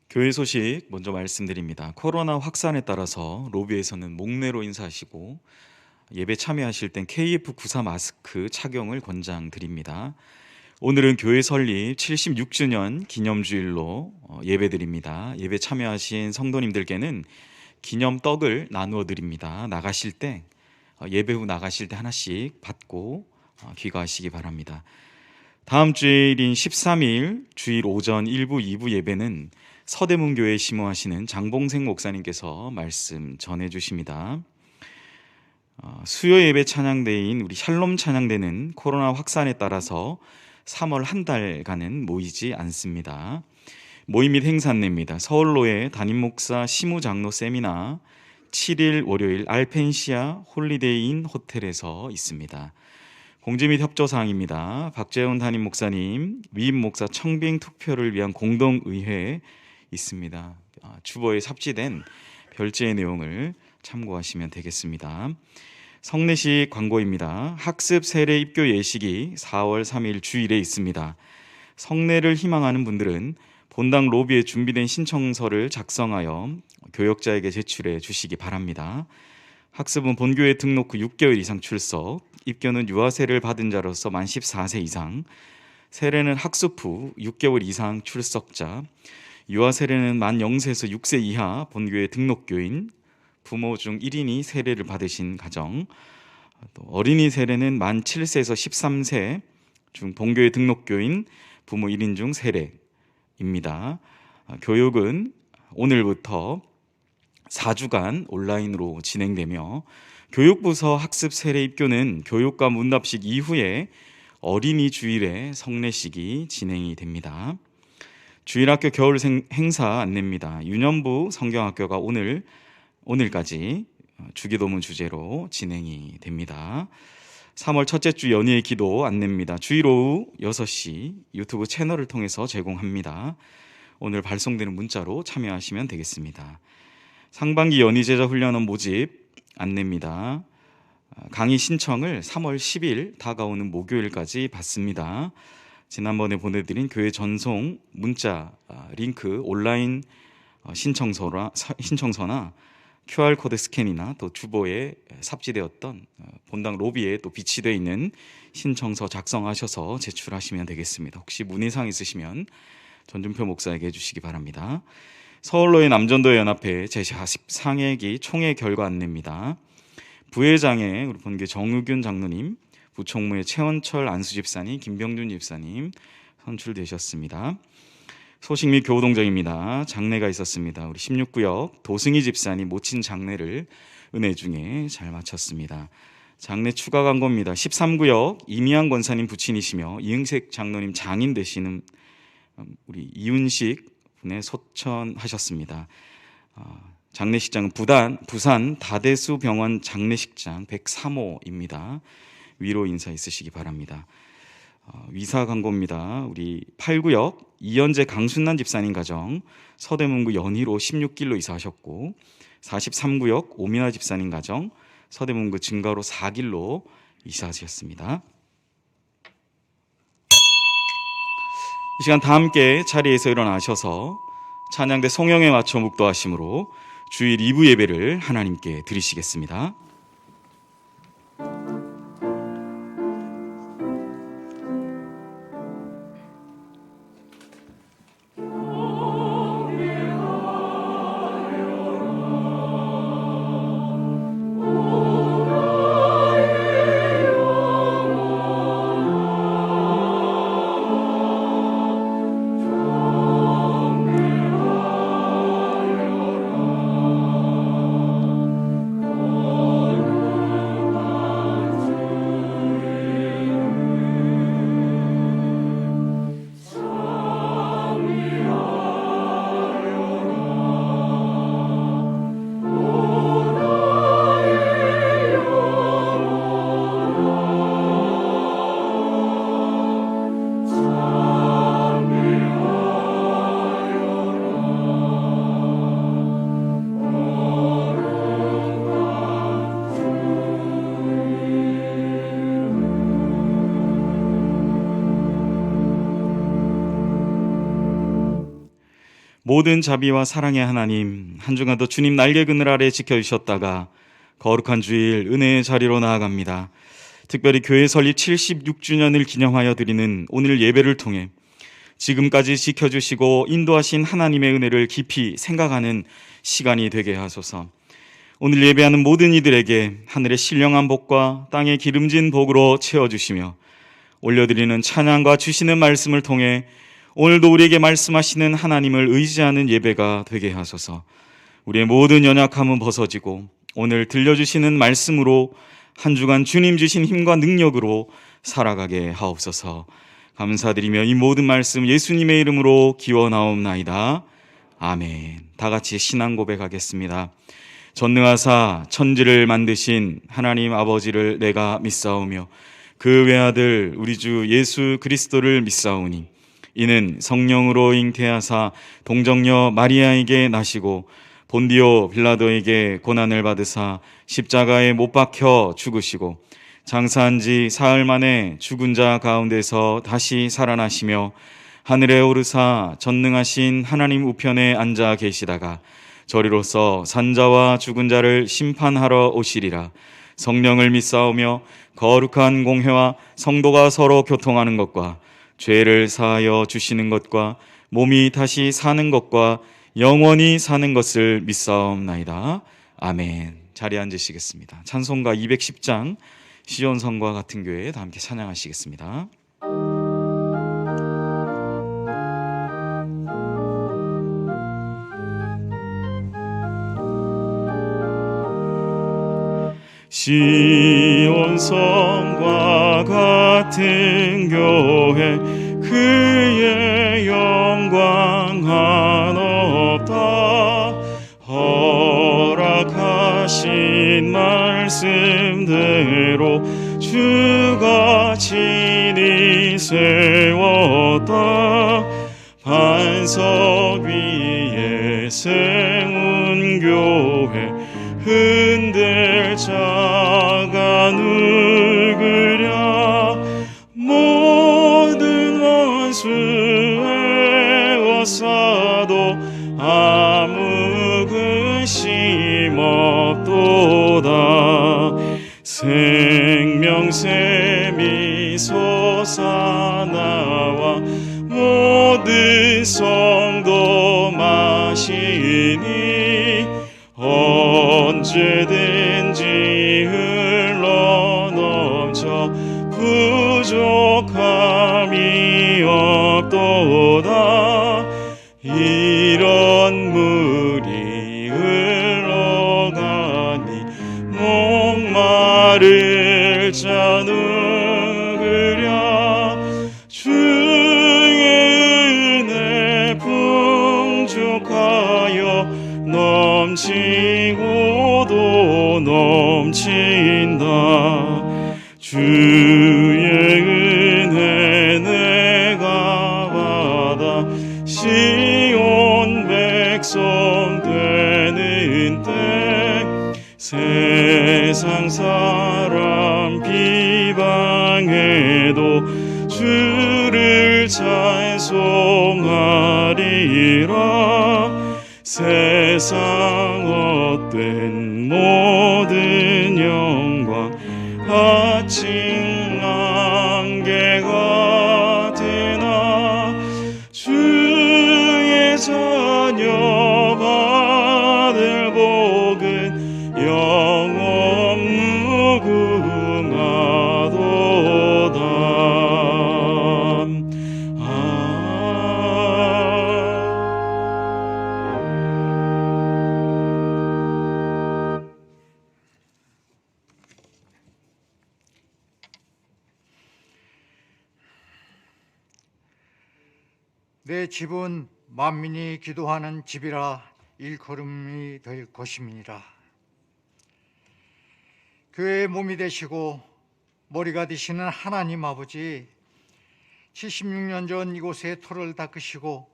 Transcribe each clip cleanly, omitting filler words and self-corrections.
교회 소식 먼저 말씀드립니다. 코로나 확산에 따라서 로비에서는 목례로 인사하시고 예배 참여하실 땐 KF94 마스크 착용을 권장드립니다. 오늘은 교회 설립 76주년 기념주일로 예배드립니다. 예배 참여하신 성도님들께는 기념 떡을 나누어 드립니다. 나가실 때 예배 후 나가실 때 하나씩 받고 귀가하시기 바랍니다. 다음 주일인 13일 주일 오전 1부, 2부 예배는 서대문교회 심호하시는 장봉생 목사님께서 말씀 전해주십니다. 수요 예배 찬양대인 우리 샬롬 찬양대는 코로나 확산에 따라서 3월 한 달간은 모이지 않습니다. 모임 및 행사 안내입니다. 서울로의 담임목사 심우장로 세미나 7일 월요일 알펜시아 홀리데이인 호텔에서 있습니다. 공지 및 협조사항입니다. 박재훈 담임 목사님 위임 목사 청빙 투표를 위한 공동의회 있습니다. 주보에 삽지된 별제의 내용을 참고하시면 되겠습니다. 성례식 광고입니다. 학습 세례 입교 예식이 4월 3일 주일에 있습니다. 성례를 희망하는 분들은 본당 로비에 준비된 신청서를 작성하여 교역자에게 제출해 주시기 바랍니다. 학습은 본교회 등록 후 6개월 이상 출석, 입교는 유아세례를 받은 자로서 만 14세 이상, 세례는 학습 후 6개월 이상 출석자, 유아세례는 만 0세에서 6세 이하 본교회 등록교인, 부모 중 1인이 세례를 받으신 가정, 또 어린이 세례는 만 7세에서 13세 중 본교회 등록교인, 부모 1인 중 세례입니다. 교육은 오늘부터 4주간 온라인으로 진행되며 교육부서 학습 세례 입교는 교육과 문답식 이후에 어린이 주일에 성례식이 진행이 됩니다. 주일학교 겨울 행사 안내입니다. 유년부 성경학교가 오늘까지 주기도문 주제로 진행이 됩니다. 3월 첫째 주 연희의 기도 안내입니다. 주일 오후 6시 유튜브 채널을 통해서 제공합니다. 오늘 발송되는 문자로 참여하시면 되겠습니다. 상반기 연희제자 훈련원 모집 안내입니다. 강의 신청을 3월 10일 다가오는 목요일까지 받습니다. 지난번에 보내드린 교회 전송 문자 링크 온라인 신청서나 QR코드 스캔이나 또 주보에 삽지되었던 본당 로비에 또 비치되어 있는 신청서 작성하셔서 제출하시면 되겠습니다. 혹시 문의사항 있으시면 전준표 목사에게 해주시기 바랍니다. 서울로의 남전도회 연합회 제14회기 총회 결과 안내입니다. 부회장에 우리 본교 정의균 장로님, 부총무의 최원철 안수집사님, 김병준 집사님 선출되셨습니다. 소식 및 교우동정입니다. 장례가 있었습니다. 우리 16구역 도승희 집사님 모친 장례를 은혜 중에 잘 마쳤습니다. 장례 추가 광고입니다. 13구역 이미양 권사님 부친이시며 이응색 장로님 장인 되시는 우리 이윤식 분의 소천하셨습니다. 장례식장은 부산 다대수 병원 장례식장 103호입니다. 위로 인사 있으시기 바랍니다. 위사 광고입니다. 우리 8구역 이현재 강순난 집사님 가정 서대문구 연희로 16길로 이사하셨고 43구역 오민아 집사님 가정 서대문구 증가로 4길로 이사하셨습니다. 이 시간 다 함께 자리에서 일어나셔서 찬양대 송영에 맞춰 묵도하심으로 주일 2부 예배를 하나님께 드리시겠습니다. 모든 자비와 사랑의 하나님, 한 주간도 주님 날개 그늘 아래 지켜주셨다가 거룩한 주일 은혜의 자리로 나아갑니다. 특별히 교회 설립 76주년을 기념하여 드리는 오늘 예배를 통해 지금까지 지켜주시고 인도하신 하나님의 은혜를 깊이 생각하는 시간이 되게 하소서. 오늘 예배하는 모든 이들에게 하늘의 신령한 복과 땅의 기름진 복으로 채워주시며 올려드리는 찬양과 주시는 말씀을 통해 오늘도 우리에게 말씀하시는 하나님을 의지하는 예배가 되게 하소서. 우리의 모든 연약함은 벗어지고 오늘 들려주시는 말씀으로 한 주간 주님 주신 힘과 능력으로 살아가게 하옵소서. 감사드리며 이 모든 말씀 예수님의 이름으로 기원하옵나이다. 아멘. 다 같이 신앙 고백하겠습니다. 전능하사 천지를 만드신 하나님 아버지를 내가 믿사오며 그 외아들 우리 주 예수 그리스도를 믿사오니 이는 성령으로 잉태하사 동정녀 마리아에게 나시고 본디오 빌라도에게 고난을 받으사 십자가에 못 박혀 죽으시고 장사한 지 사흘 만에 죽은 자 가운데서 다시 살아나시며 하늘에 오르사 전능하신 하나님 우편에 앉아 계시다가 저리로서 산자와 죽은 자를 심판하러 오시리라. 성령을 믿사오며 거룩한 공회와 성도가 서로 교통하는 것과 죄를 사하여 주시는 것과 몸이 다시 사는 것과 영원히 사는 것을 믿사옵나이다. 아멘. 자리에 앉으시겠습니다. 찬송가 210장 시온성과 같은 교회에 다 함께 찬양하시겠습니다. 시온성과 같은 교회 그의 영광 한없다. 허락하신 말씀대로 주가 친히 세웠다. 반석 위에 세운 교회 흔들 자가 누구랴. 모든 원수 에워싸도 아무 근심 없도다. 생명샘이 솟아나와 모든 성도 마시니 언제든지 흘러넘쳐 부족함이 없도다. 이런 물이 흘러가니 목마를 자 누구랴. 주의 은혜 풍족하여 넘치고도 넘친다. 주의 은혜 내가 받아 시온 백성 되는 때 세상 사람 비방해도 주를 찬송하리라. 세상 헛된 모든 영광 아침 안개가 되나. 주의 자녀 받을 복은 영원 무궁하도다. 내 집은 만민이 기도하는 집이라 일컬음이 될 것임이니라. 교회의 몸이 되시고 머리가 되시는 하나님 아버지, 76년 전 이곳에 터를 닦으시고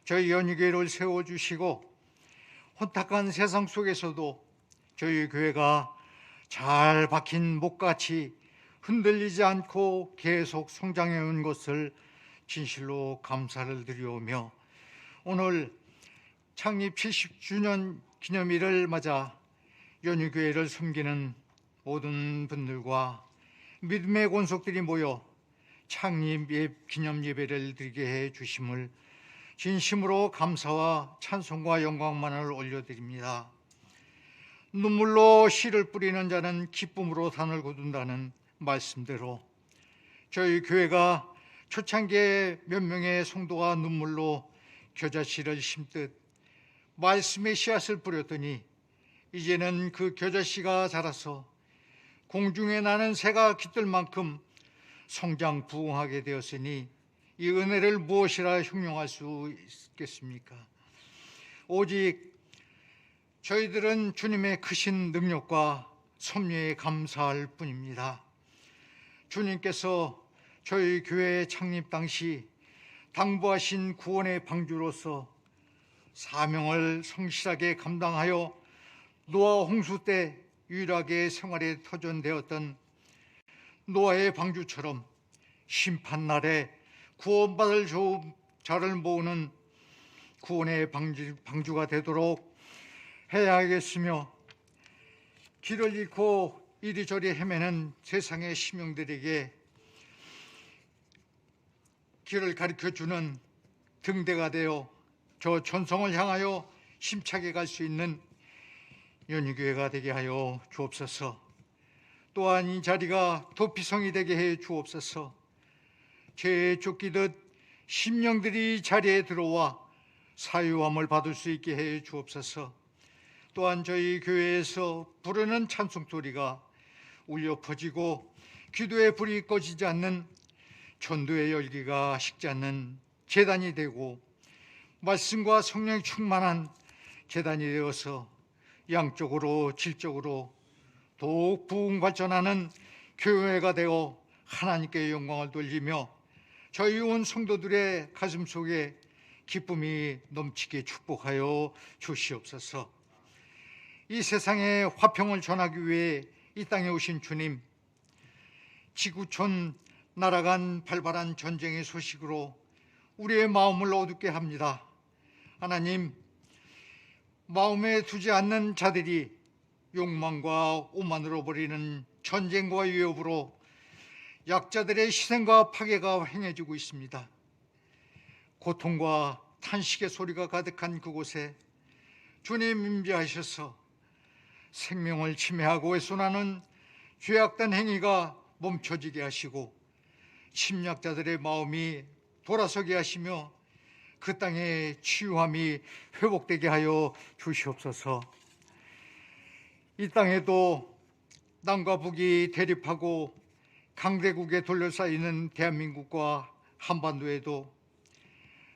저희 연희교회를 세워주시고 혼탁한 세상 속에서도 저희 교회가 잘 박힌 목같이 흔들리지 않고 계속 성장해 온 것을 진실로 감사를 드리오며, 오늘 창립 70주년 기념일을 맞아 연희교회를 섬기는 모든 분들과 믿음의 권속들이 모여 창립 기념 예배를 드리게 해 주심을 진심으로 감사와 찬송과 영광만을 올려드립니다. 눈물로 씨를 뿌리는 자는 기쁨으로 단을 거둔다는 말씀대로 저희 교회가 초창기에 몇 명의 성도가 눈물로 겨자씨를 심듯 말씀의 씨앗을 뿌렸더니 이제는 그 겨자씨가 자라서 공중에 나는 새가 깃들 만큼 성장 부흥하게 되었으니 이 은혜를 무엇이라 형용할 수 있겠습니까? 오직 저희들은 주님의 크신 능력과 섭리에 감사할 뿐입니다. 주님께서 저희 교회 창립 당시 당부하신 구원의 방주로서 사명을 성실하게 감당하여 노아 홍수 때 유일하게 생활에 터전되었던 노아의 방주처럼 심판날에 구원받을 자를 모으는 구원의 방주가 되도록 해야겠으며, 길을 잃고 이리저리 헤매는 세상의 심령들에게 길을 가르쳐주는 등대가 되어 저 전성을 향하여 힘차게 갈 수 있는 연희교회가 되게 하여 주옵소서. 또한 이 자리가 도피성이 되게 해 주옵소서. 죄에 쫓기듯 심령들이 자리에 들어와 사유함을 받을 수 있게 해 주옵소서. 또한 저희 교회에서 부르는 찬송소리가 울려 퍼지고 기도의 불이 꺼지지 않는, 전도의 열기가 식지 않는 제단이 되고 말씀과 성령이 충만한 제단이 되어서 양적으로 질적으로 더욱 부흥 발전하는 교회가 되어 하나님께 영광을 돌리며 저희 온 성도들의 가슴 속에 기쁨이 넘치게 축복하여 주시옵소서. 이 세상에 화평을 전하기 위해 이 땅에 오신 주님, 지구촌 날아간 발발한 전쟁의 소식으로 우리의 마음을 어둡게 합니다. 하나님, 마음에 두지 않는 자들이 욕망과 오만으로 벌이는 전쟁과 위협으로 약자들의 희생과 파괴가 행해지고 있습니다. 고통과 탄식의 소리가 가득한 그곳에 주님 임재하셔서 생명을 침해하고 훼손하는 죄악된 행위가 멈춰지게 하시고 침략자들의 마음이 돌아서게 하시며 그 땅의 치유함이 회복되게 하여 주시옵소서. 이 땅에도 남과 북이 대립하고 강대국에 둘러싸이는 대한민국과 한반도에도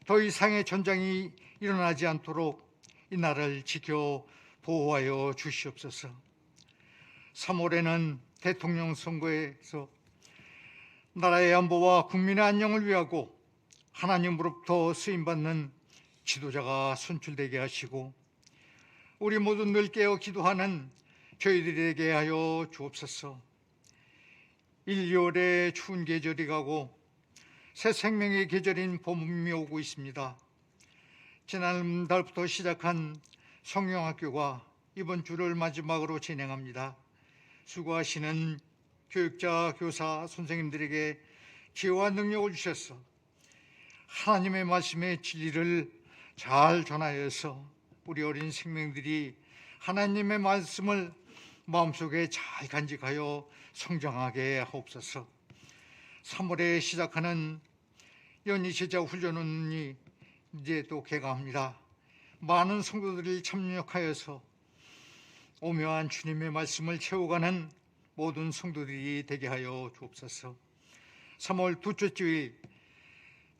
더 이상의 전쟁이 일어나지 않도록 이 나라를 지켜 보호하여 주시옵소서. 3월에는 대통령 선거에서 나라의 안보와 국민의 안녕을 위하고 하나님으로부터 쓰임받는 지도자가 선출되게 하시고 우리 모두 늘 깨어 기도하는 저희들에게 하여 주옵소서. 1, 2월의 추운 계절이 가고 새 생명의 계절인 봄이 오고 있습니다. 지난달부터 시작한 성경학교가 이번 주를 마지막으로 진행합니다. 수고하시는 교육자, 교사, 선생님들에게 지혜와 능력을 주셔서 하나님의 말씀의 진리를 잘 전하여서 우리 어린 생명들이 하나님의 말씀을 마음속에 잘 간직하여 성장하게 하옵소서. 3월에 시작하는 연희제자 훈련원이 이제 또 개강합니다. 많은 성도들이 참여하여서 오묘한 주님의 말씀을 채워가는 모든 성도들이 되게 하여 주옵소서. 3월 둘째 주일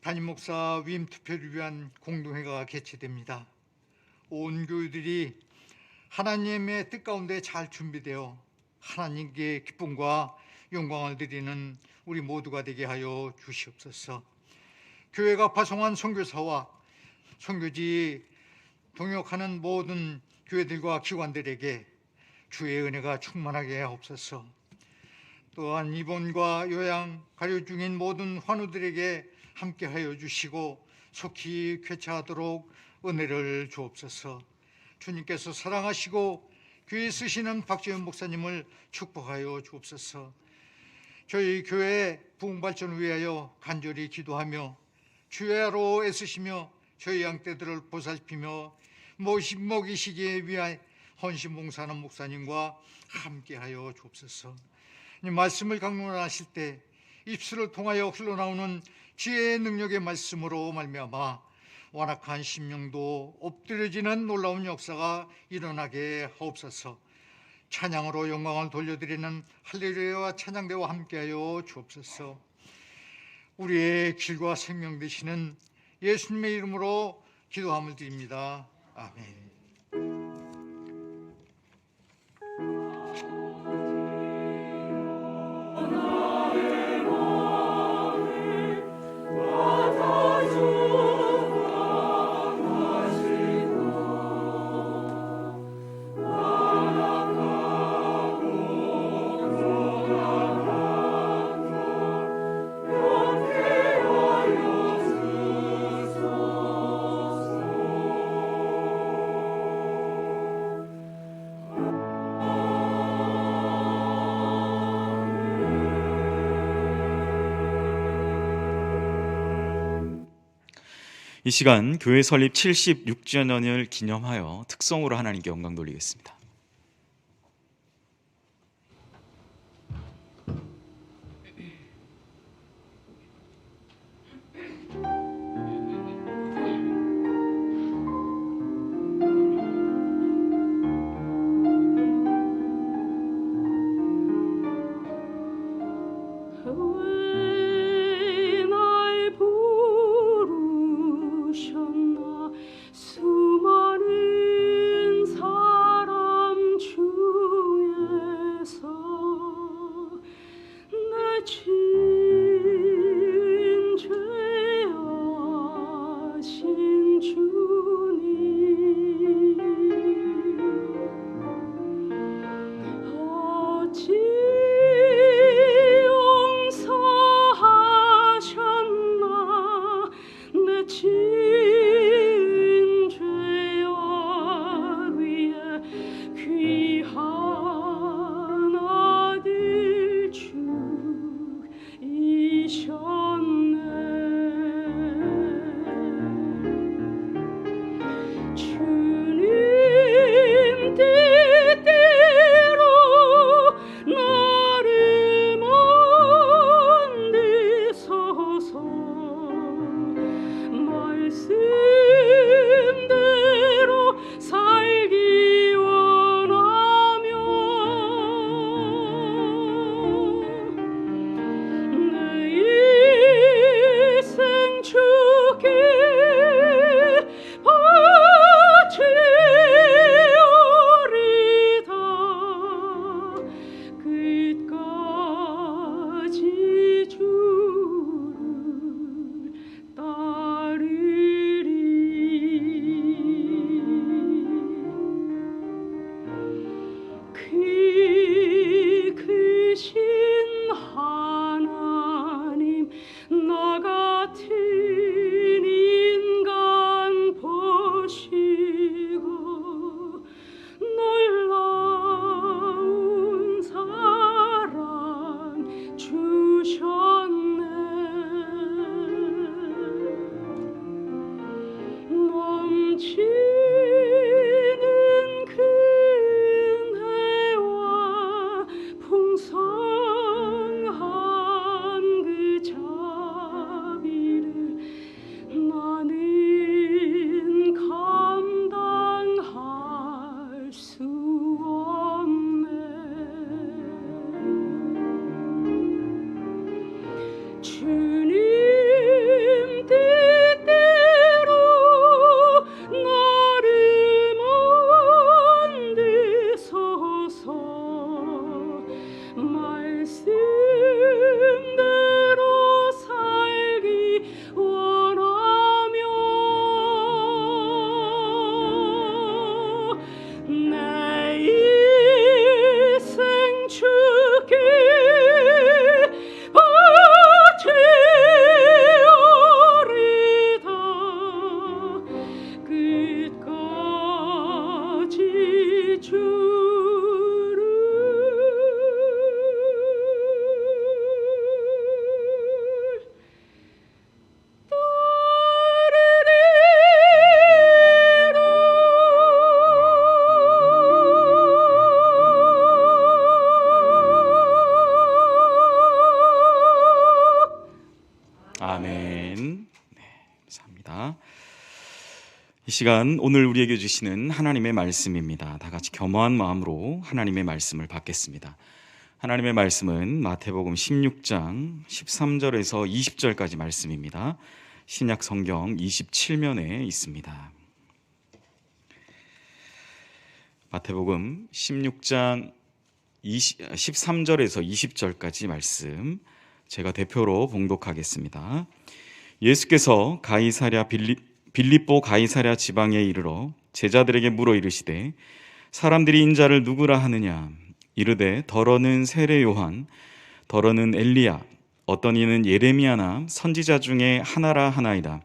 담임 목사 위임 투표를 위한 공동회가 개최됩니다. 온 교우들이 하나님의 뜻 가운데 잘 준비되어 하나님께 기쁨과 영광을 드리는 우리 모두가 되게 하여 주시옵소서. 교회가 파송한 선교사와 선교지 동역하는 모든 교회들과 기관들에게 주의 은혜가 충만하게 하옵소서. 또한 입원과 요양 가려 중인 모든 환우들에게 함께하여 주시고 속히 쾌차하도록 은혜를 주옵소서. 주님께서 사랑하시고 교회 쓰시는 박재현 목사님을 축복하여 주옵소서. 저희 교회 부흥발전을 위하여 간절히 기도하며 주야로 애쓰시며 저희 양떼들을 보살피며 먹이시기 위한 헌신봉사하는 목사님과 함께하여 주옵소서. 말씀을 강론하실 때 입술을 통하여 흘러나오는 지혜의 능력의 말씀으로 말미암아 완악한 심령도 엎드려지는 놀라운 역사가 일어나게 하옵소서. 찬양으로 영광을 돌려드리는 할렐루야와 찬양대와 함께하여 주옵소서. 우리의 길과 생명 되시는 예수님의 이름으로 기도함을 드립니다. 아멘. 이 시간 교회 설립 76주년을 기념하여 특송으로 하나님께 영광 돌리겠습니다. 수많은 사람 아멘. 네, 감사합니다. 이 시간 오늘 우리에게 주시는 하나님의 말씀입니다. 다 같이 겸허한 마음으로 하나님의 말씀을 받겠습니다. 하나님의 말씀은 마태복음 16장 13절에서 20절까지 말씀입니다. 신약 성경 27면에 있습니다. 마태복음 16장 13절에서 20절까지 말씀 제가 대표로 봉독하겠습니다. 예수께서 가이사랴 빌립보 가이사랴 지방에 이르러 제자들에게 물어 이르시되 사람들이 인자를 누구라 하느냐 이르되 더러는 세례 요한 더러는 엘리야 어떤 이는 예레미야나 선지자 중에 하나라 하나이다.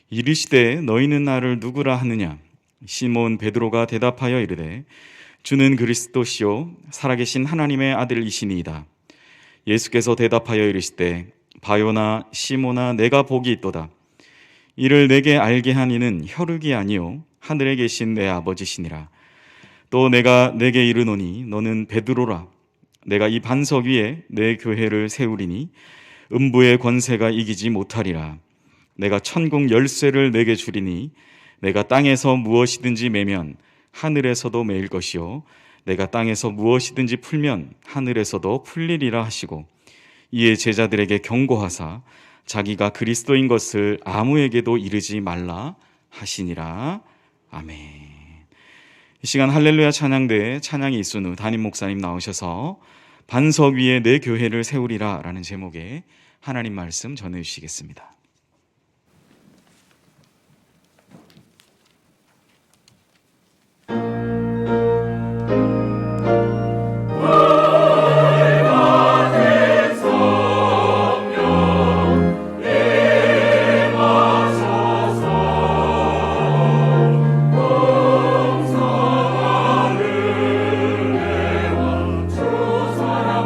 이르시되 너희는 나를 누구라 하느냐 시몬 베드로가 대답하여 이르되 주는 그리스도시요 살아계신 하나님의 아들이시니이다. 예수께서 대답하여 이르시되 바요나 시몬아 내가 복이 있도다. 이를 내게 알게 한 이는 혈육이 아니요 하늘에 계신 내 아버지시니라. 또 내가 내게 이르노니 너는 베드로라. 내가 이 반석 위에 내 교회를 세우리니 음부의 권세가 이기지 못하리라. 내가 천국 열쇠를 내게 주리니 내가 땅에서 무엇이든지 매면 하늘에서도 매일 것이요 내가 땅에서 무엇이든지 풀면 하늘에서도 풀리리라 하시고 이에 제자들에게 경고하사 자기가 그리스도인 것을 아무에게도 이르지 말라 하시니라. 아멘. 이 시간 할렐루야 찬양대에 찬양이 있은 후 담임 목사님 나오셔서 반석 위에 내 교회를 세우리라 라는 제목의 하나님 말씀 전해주시겠습니다.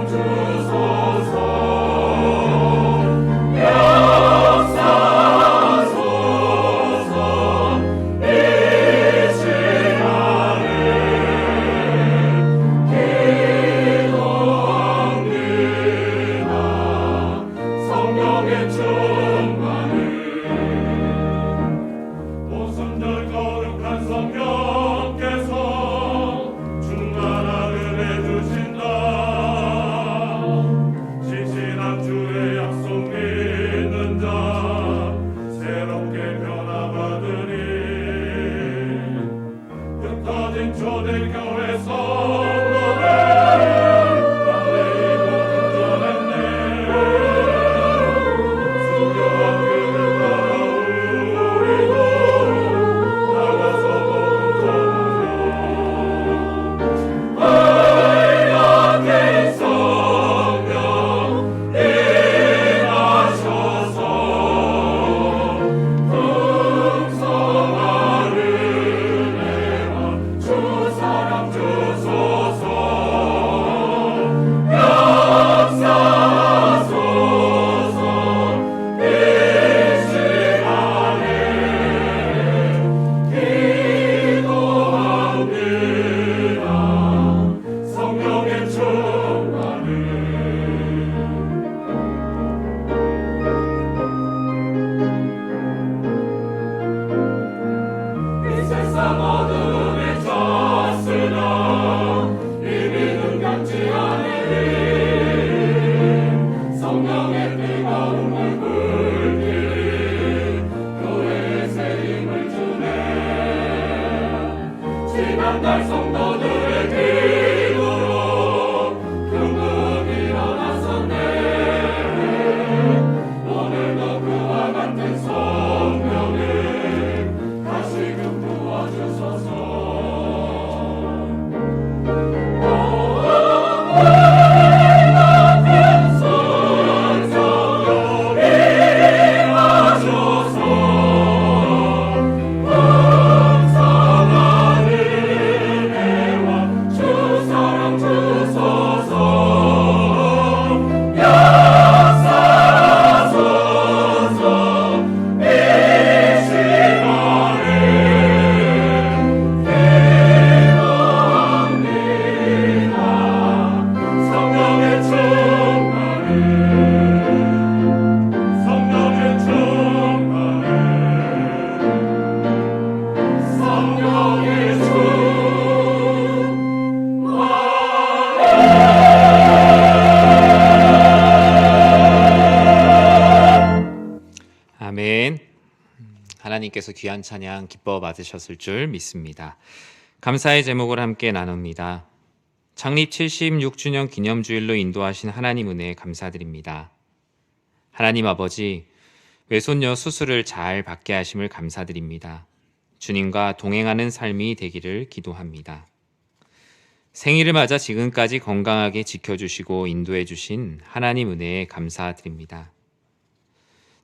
주소서 아멘. 하나님께서 귀한 찬양 기뻐 받으셨을 줄 믿습니다. 감사의 제목을 함께 나눕니다. 창립 76주년 기념주일로 인도하신 하나님 은혜에 감사드립니다. 하나님 아버지, 외손녀 수술을 잘 받게 하심을 감사드립니다. 주님과 동행하는 삶이 되기를 기도합니다. 생일을 맞아 지금까지 건강하게 지켜주시고 인도해 주신 하나님 은혜에 감사드립니다.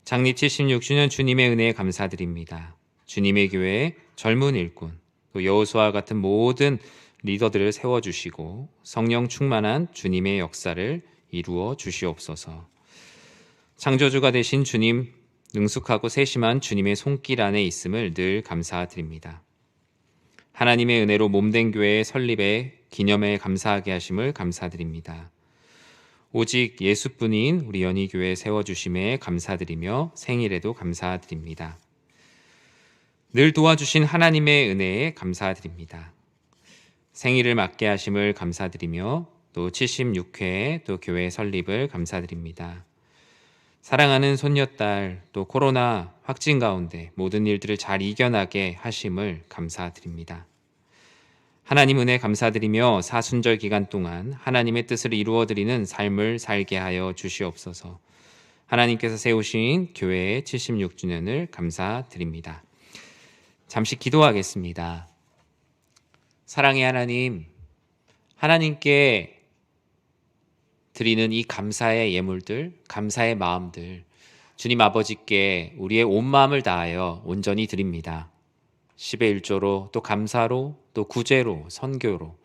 창립 76주년 주님의 은혜에 감사드립니다. 주님의 교회에 젊은 일꾼, 또 여호수아와 같은 모든 리더들을 세워주시고 성령 충만한 주님의 역사를 이루어 주시옵소서. 창조주가 되신 주님, 능숙하고 세심한 주님의 손길 안에 있음을 늘 감사드립니다. 하나님의 은혜로 몸된 교회의 설립에 기념에 감사하게 하심을 감사드립니다. 오직 예수뿐인 우리 연희교회 세워주심에 감사드리며 생일에도 감사드립니다. 늘 도와주신 하나님의 은혜에 감사드립니다. 생일을 맞게 하심을 감사드리며 또 76회 또 교회 설립을 감사드립니다. 사랑하는 손녀딸 또 코로나 확진 가운데 모든 일들을 잘 이겨나게 하심을 감사드립니다. 하나님 은혜 감사드리며 사순절 기간 동안 하나님의 뜻을 이루어드리는 삶을 살게 하여 주시옵소서. 하나님께서 세우신 교회의 76주년을 감사드립니다. 잠시 기도하겠습니다. 사랑의 하나님, 하나님께 드리는 이 감사의 예물들, 감사의 마음들, 주님 아버지께 우리의 온 마음을 다하여 온전히 드립니다. 10의 1조로 또 감사로 또 구제로 선교로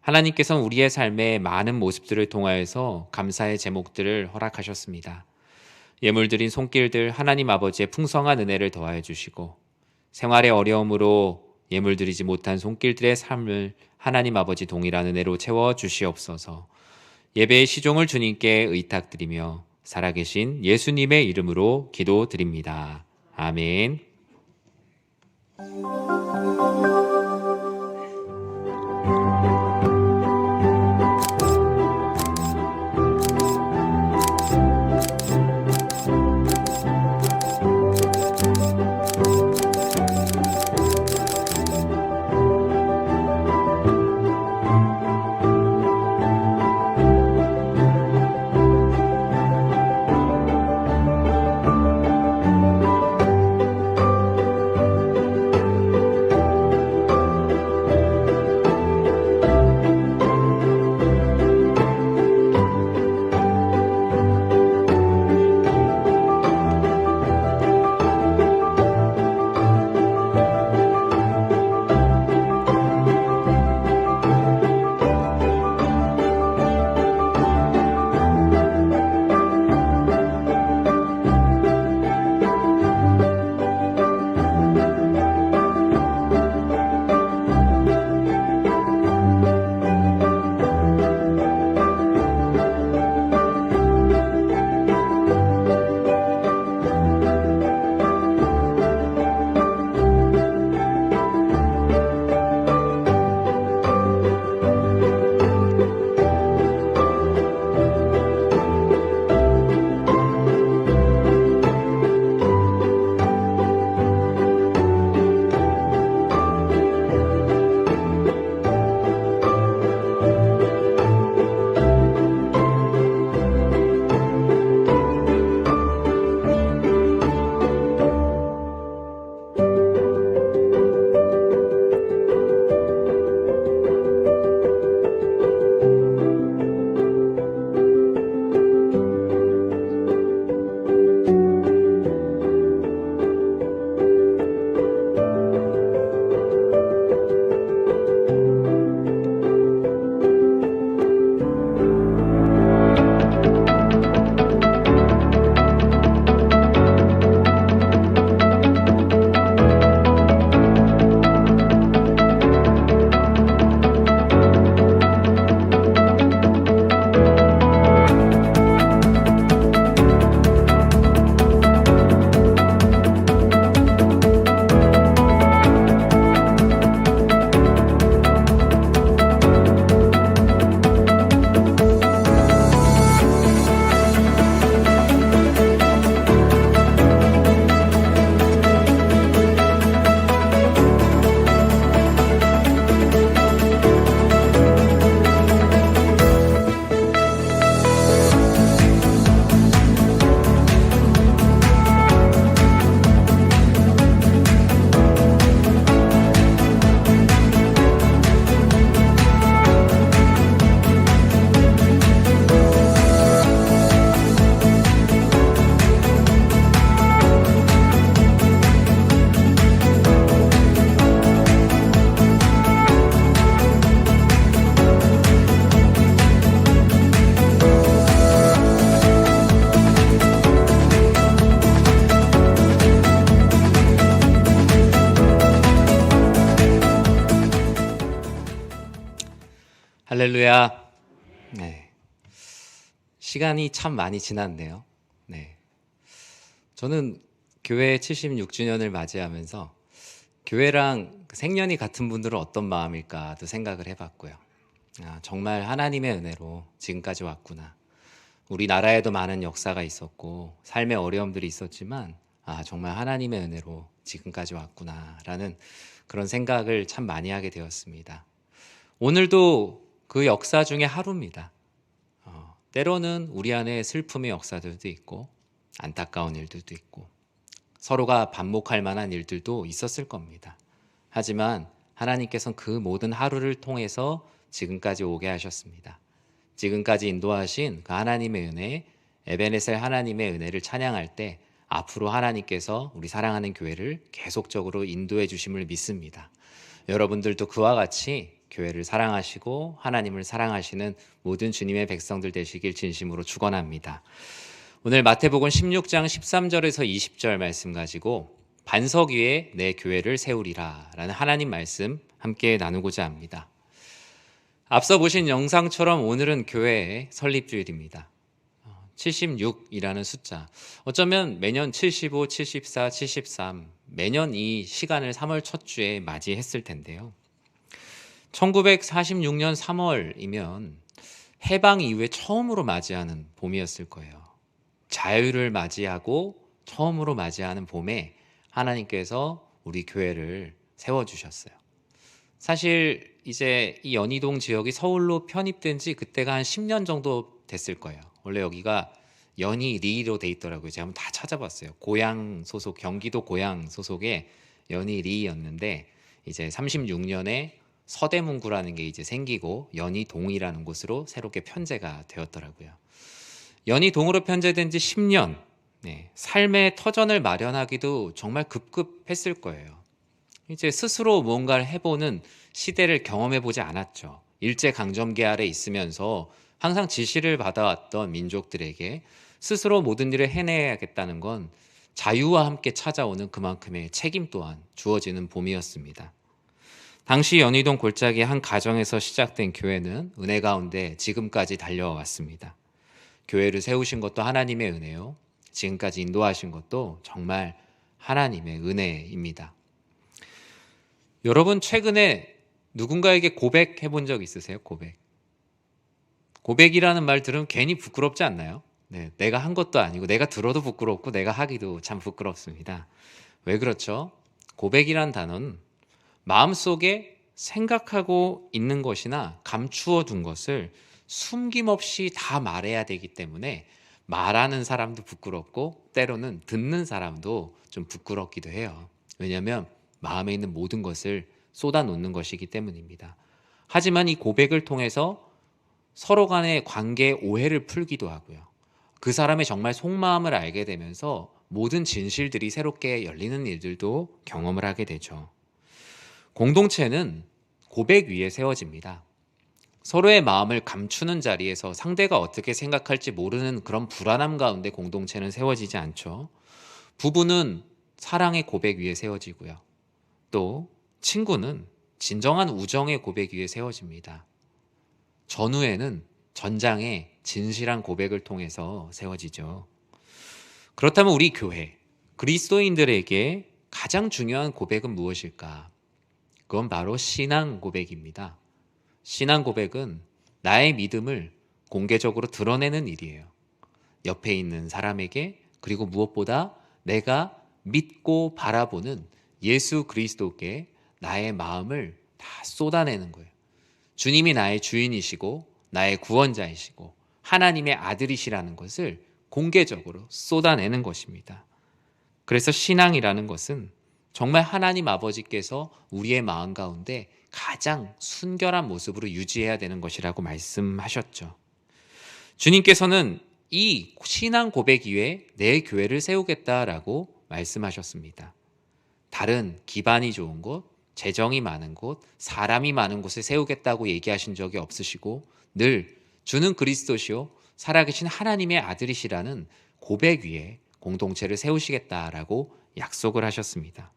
하나님께서는 우리의 삶의 많은 모습들을 통하여서 감사의 제목들을 허락하셨습니다. 예물드린 손길들 하나님 아버지의 풍성한 은혜를 더하여 주시고 생활의 어려움으로 예물드리지 못한 손길들의 삶을 하나님 아버지 동일한 은혜로 채워 주시옵소서. 예배의 시종을 주님께 의탁드리며 살아계신 예수님의 이름으로 기도드립니다. 아멘. 할렐루야. 네. 시간이 참 많이 지났네요. 네. 저는 교회 76주년을 맞이하면서 교회랑 생년이 같은 분들은 어떤 마음일까도 생각을 해봤고요. 정말 하나님의 은혜로 지금까지 왔구나. 우리나라에도 많은 역사가 있었고 삶의 어려움들이 있었지만 정말 하나님의 은혜로 지금까지 왔구나라는 그런 생각을 참 많이 하게 되었습니다. 오늘도 그 역사 중에 하루입니다. 때로는 우리 안에 슬픔의 역사들도 있고 안타까운 일들도 있고 서로가 반목할 만한 일들도 있었을 겁니다. 하지만 하나님께서는 그 모든 하루를 통해서 지금까지 오게 하셨습니다. 지금까지 인도하신 그 하나님의 은혜, 에베네셀 하나님의 은혜를 찬양할 때 앞으로 하나님께서 우리 사랑하는 교회를 계속적으로 인도해 주심을 믿습니다. 여러분들도 그와 같이 교회를 사랑하시고 하나님을 사랑하시는 모든 주님의 백성들 되시길 진심으로 축원합니다. 오늘 마태복음 16장 13절에서 20절 말씀 가지고 반석 위에 내 교회를 세우리라 라는 하나님 말씀 함께 나누고자 합니다. 앞서 보신 영상처럼 오늘은 교회의 설립주일입니다. 76이라는 숫자, 어쩌면 매년 75, 74, 73 매년 이 시간을 3월 첫 주에 맞이했을 텐데요. 1946년 3월이면 해방 이후에 처음으로 맞이하는 봄이었을 거예요. 자유를 맞이하고 처음으로 맞이하는 봄에 하나님께서 우리 교회를 세워주셨어요. 사실 이제 이 연희동 지역이 서울로 편입된 지 그때가 한 10년 정도 됐을 거예요. 원래 여기가 연희리로 돼 있더라고요. 제가 한번 다 찾아봤어요. 고양 소속, 경기도 고양 소속의 연희리였는데 이제 36년에 서대문구라는 게 이제 생기고 연희동이라는 곳으로 새롭게 편제가 되었더라고요. 연희동으로 편제된 지 10년, 삶의 터전을 마련하기도 정말 급급했을 거예요. 이제 스스로 뭔가를 해보는 시대를 경험해보지 않았죠. 일제강점기 아래 있으면서 항상 지시를 받아왔던 민족들에게 스스로 모든 일을 해내야겠다는 건 자유와 함께 찾아오는 그만큼의 책임 또한 주어지는 봄이었습니다. 당시 연희동 골짜기 한 가정에서 시작된 교회는 은혜 가운데 지금까지 달려왔습니다. 교회를 세우신 것도 하나님의 은혜요. 지금까지 인도하신 것도 정말 하나님의 은혜입니다. 여러분 최근에 누군가에게 고백해 본 적 있으세요? 고백이라는 말 들으면 괜히 부끄럽지 않나요? 내가 한 것도 아니고 내가 들어도 부끄럽고 내가 하기도 참 부끄럽습니다. 왜 그렇죠? 고백이란 단어는 마음속에 생각하고 있는 것이나 감추어 둔 것을 숨김없이 다 말해야 되기 때문에 말하는 사람도 부끄럽고 때로는 듣는 사람도 좀 부끄럽기도 해요. 왜냐하면 마음에 있는 모든 것을 쏟아놓는 것이기 때문입니다. 하지만 이 고백을 통해서 서로 간의 관계의 오해를 풀기도 하고요. 그 사람의 정말 속마음을 알게 되면서 모든 진실들이 새롭게 열리는 일들도 경험을 하게 되죠. 공동체는 고백 위에 세워집니다. 서로의 마음을 감추는 자리에서 상대가 어떻게 생각할지 모르는 그런 불안함 가운데 공동체는 세워지지 않죠. 부부는 사랑의 고백 위에 세워지고요. 또 친구는 진정한 우정의 고백 위에 세워집니다. 전우회는 전장의 진실한 고백을 통해서 세워지죠. 그렇다면 우리 교회, 그리스도인들에게 가장 중요한 고백은 무엇일까? 그건 바로 신앙 고백입니다. 신앙 고백은 나의 믿음을 공개적으로 드러내는 일이에요. 옆에 있는 사람에게, 그리고 무엇보다 내가 믿고 바라보는 예수 그리스도께 나의 마음을 다 쏟아내는 거예요. 주님이 나의 주인이시고 나의 구원자이시고 하나님의 아들이시라는 것을 공개적으로 쏟아내는 것입니다. 그래서 신앙이라는 것은 정말 하나님 아버지께서 우리의 마음 가운데 가장 순결한 모습으로 유지해야 되는 것이라고 말씀하셨죠. 주님께서는 이 신앙 고백 위에 내 교회를 세우겠다라고 말씀하셨습니다. 다른 기반이 좋은 곳, 재정이 많은 곳, 사람이 많은 곳에 세우겠다고 얘기하신 적이 없으시고 늘 주는 그리스도시요 살아계신 하나님의 아들이시라는 고백 위에 공동체를 세우시겠다라고 약속을 하셨습니다.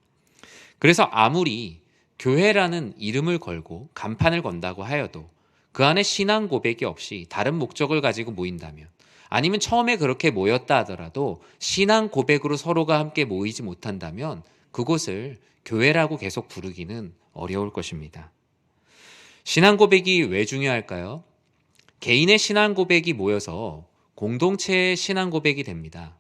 그래서 아무리 교회라는 이름을 걸고 간판을 건다고 하여도 그 안에 신앙 고백이 없이 다른 목적을 가지고 모인다면, 아니면 처음에 그렇게 모였다 하더라도 신앙 고백으로 서로가 함께 모이지 못한다면 그곳을 교회라고 계속 부르기는 어려울 것입니다. 신앙 고백이 왜 중요할까요? 개인의 신앙 고백이 모여서 공동체의 신앙 고백이 됩니다.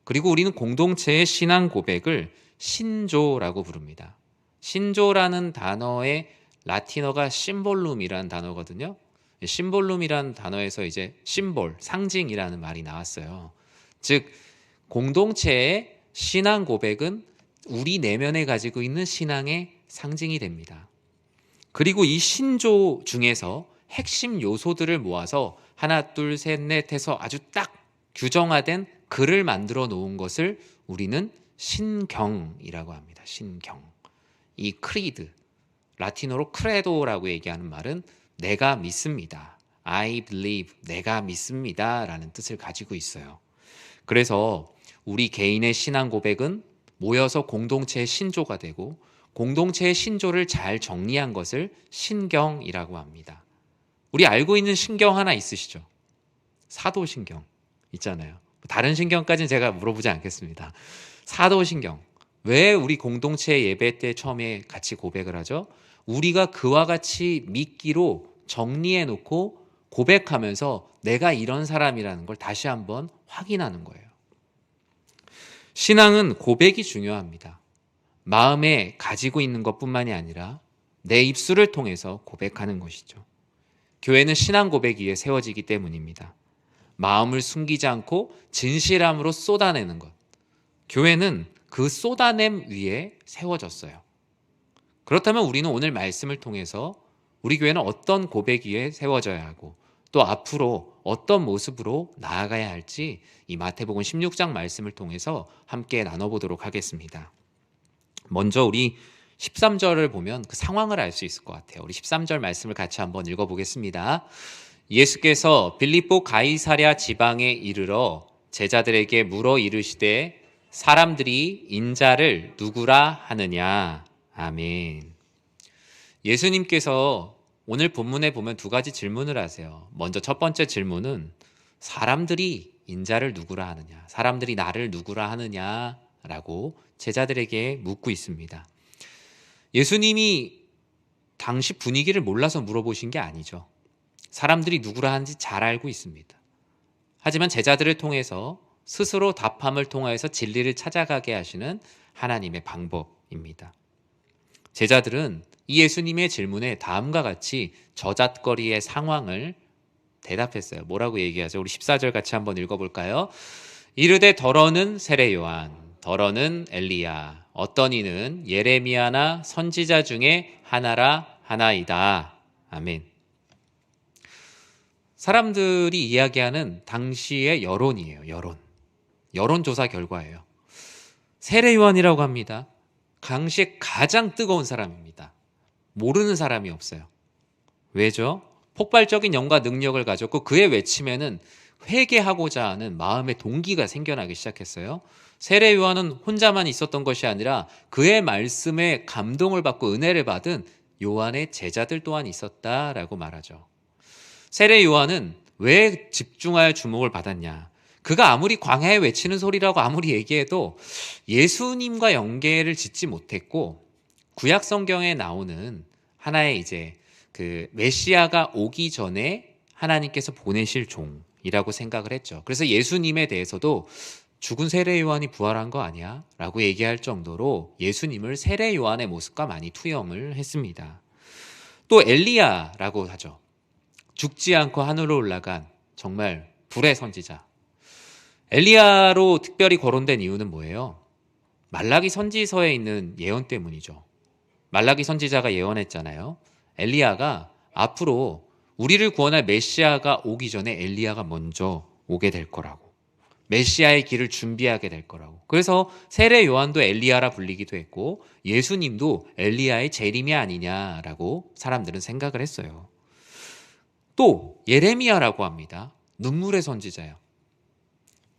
그리고 우리는 공동체의 신앙 고백을 신조라고 부릅니다. 신조라는 단어의 라틴어가 심볼룸이라는 단어거든요. 심볼룸이라는 단어에서 이제 심볼, 상징이라는 말이 나왔어요. 즉, 공동체의 신앙 고백은 우리 내면에 가지고 있는 신앙의 상징이 됩니다. 그리고 이 신조 중에서 핵심 요소들을 모아서 하나, 둘, 셋, 넷 해서 아주 딱 규정화된 글을 만들어 놓은 것을 우리는 신경이라고 합니다. 신경. 이 크리드, 라틴어로 크레도라고 얘기하는 말은 내가 믿습니다. I believe, 내가 믿습니다 라는 뜻을 가지고 있어요. 그래서 우리 개인의 신앙 고백은 모여서 공동체의 신조가 되고, 공동체의 신조를 잘 정리한 것을 신경이라고 합니다. 우리 알고 있는 신경 하나 있으시죠? 사도신경 있잖아요. 다른 신경까지는 제가 물어보지 않겠습니다. 사도신경. 왜 우리 공동체 예배 때 처음에 같이 고백을 하죠? 우리가 그와 같이 믿기로 정리해 놓고 고백하면서 내가 이런 사람이라는 걸 다시 한번 확인하는 거예요. 신앙은 고백이 중요합니다. 마음에 가지고 있는 것뿐만이 아니라 내 입술을 통해서 고백하는 것이죠. 교회는 신앙 고백 위에 세워지기 때문입니다. 마음을 숨기지 않고 진실함으로 쏟아내는 것. 교회는 그 쏟아냄 위에 세워졌어요. 그렇다면 우리는 오늘 말씀을 통해서 우리 교회는 어떤 고백 위에 세워져야 하고 또 앞으로 어떤 모습으로 나아가야 할지 이 마태복음 16장 말씀을 통해서 함께 나눠보도록 하겠습니다. 먼저 우리 13절을 보면 그 상황을 알 수 있을 것 같아요. 우리 13절 말씀을 같이 한번 읽어보겠습니다. 예수께서 빌립보 가이사랴 지방에 이르러 제자들에게 물어 이르시되 사람들이 인자를 누구라 하느냐. 아멘. 예수님께서 오늘 본문에 보면 두 가지 질문을 하세요. 먼저 첫 번째 질문은 사람들이 인자를 누구라 하느냐, 사람들이 나를 누구라 하느냐라고 제자들에게 묻고 있습니다. 예수님이 당시 분위기를 몰라서 물어보신 게 아니죠. 사람들이 누구라 하는지 잘 알고 있습니다. 하지만 제자들을 통해서 스스로 답함을 통하여서 진리를 찾아가게 하시는 하나님의 방법입니다. 제자들은 이 예수님의 질문에 다음과 같이 저잣거리의 상황을 대답했어요. 뭐라고 얘기하죠? 우리 14절 같이 한번 읽어볼까요? 이르되 더러는 세례 요한, 더러는 엘리야, 어떤 이는 예레미야나 선지자 중에 하나라 하나이다. 아멘. 사람들이 이야기하는 당시의 여론이에요. 여론조사 결과예요. 세례 요한이라고 합니다. 당시에 가장 뜨거운 사람입니다. 모르는 사람이 없어요. 왜죠? 폭발적인 영과 능력을 가졌고 그의 외침에는 회개하고자 하는 마음의 동기가 생겨나기 시작했어요. 세례 요한은 혼자만 있었던 것이 아니라 그의 말씀에 감동을 받고 은혜를 받은 요한의 제자들 또한 있었다라고 말하죠. 세례 요한은 왜 집중하여 주목을 받았냐? 그가 아무리 광야에 외치는 소리라고 아무리 얘기해도 예수님과 연계를 짓지 못했고, 구약 성경에 나오는 하나의 이제 그 메시아가 오기 전에 하나님께서 보내실 종이라고 생각을 했죠. 그래서 예수님에 대해서도 죽은 세례 요한이 부활한 거 아니야? 라고 얘기할 정도로 예수님을 세례 요한의 모습과 많이 투영을 했습니다. 또 엘리야라고 하죠. 죽지 않고 하늘로 올라간 정말 불의 선지자. 엘리야로 특별히 거론된 이유는 뭐예요? 말라기 선지서에 있는 예언 때문이죠. 말라기 선지자가 예언했잖아요. 엘리야가 앞으로 우리를 구원할 메시아가 오기 전에 엘리야가 먼저 오게 될 거라고. 메시아의 길을 준비하게 될 거라고. 그래서 세례 요한도 엘리야라 불리기도 했고 예수님도 엘리야의 재림이 아니냐라고 사람들은 생각을 했어요. 또 예레미야라고 합니다. 눈물의 선지자예요.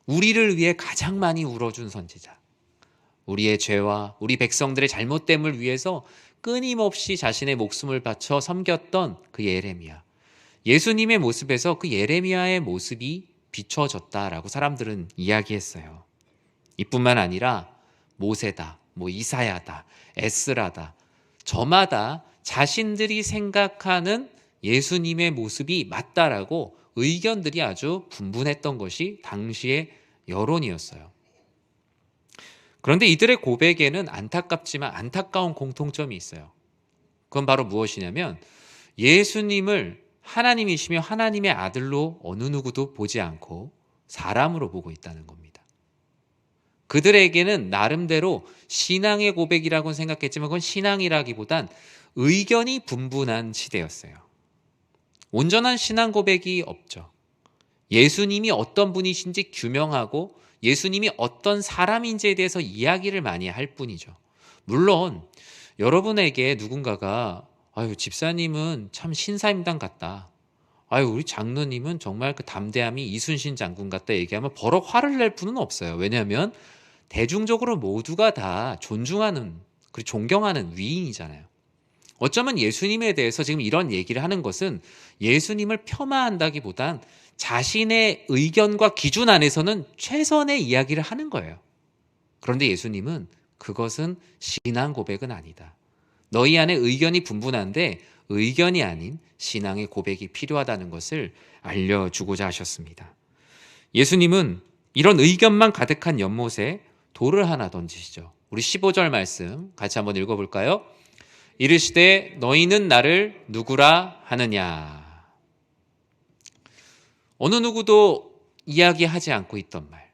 우리를 위해 가장 많이 울어준 선지자. 우리의 죄와 우리 백성들의 잘못됨을 위해서 끊임없이 자신의 목숨을 바쳐 섬겼던 그 예레미야. 예수님의 모습에서 그 예레미야의 모습이 비춰졌다라고 사람들은 이야기했어요. 이뿐만 아니라 모세다, 이사야다, 에스라다, 저마다 자신들이 생각하는 예수님의 모습이 맞다라고 의견들이 아주 분분했던 것이 당시의 여론이었어요. 그런데 이들의 고백에는 안타깝지만 안타까운 공통점이 있어요. 그건 바로 무엇이냐면 예수님을 하나님이시며 하나님의 아들로 어느 누구도 보지 않고 사람으로 보고 있다는 겁니다. 그들에게는 나름대로 신앙의 고백이라고는 생각했지만 그건 신앙이라기보단 의견이 분분한 시대였어요. 온전한 신앙 고백이 없죠. 예수님이 어떤 분이신지 규명하고 예수님이 어떤 사람인지에 대해서 이야기를 많이 할 뿐이죠. 물론 여러분에게 누군가가 아유 집사님은 참 신사임당 같다. 아유 우리 장로님은 정말 그 담대함이 이순신 장군 같다 얘기하면 버럭 화를 낼 분은 없어요. 왜냐하면 대중적으로 모두가 다 존중하는 그리고 존경하는 위인이잖아요. 어쩌면 예수님에 대해서 지금 이런 얘기를 하는 것은 예수님을 폄하한다기보단 자신의 의견과 기준 안에서는 최선의 이야기를 하는 거예요. 그런데 예수님은 그것은 신앙 고백은 아니다. 너희 안에 의견이 분분한데 의견이 아닌 신앙의 고백이 필요하다는 것을 알려주고자 하셨습니다. 예수님은 이런 의견만 가득한 연못에 돌을 하나 던지시죠. 우리 15절 말씀 같이 한번 읽어볼까요? 이르시되 너희는 나를 누구라 하느냐. 어느 누구도 이야기하지 않고 있던 말.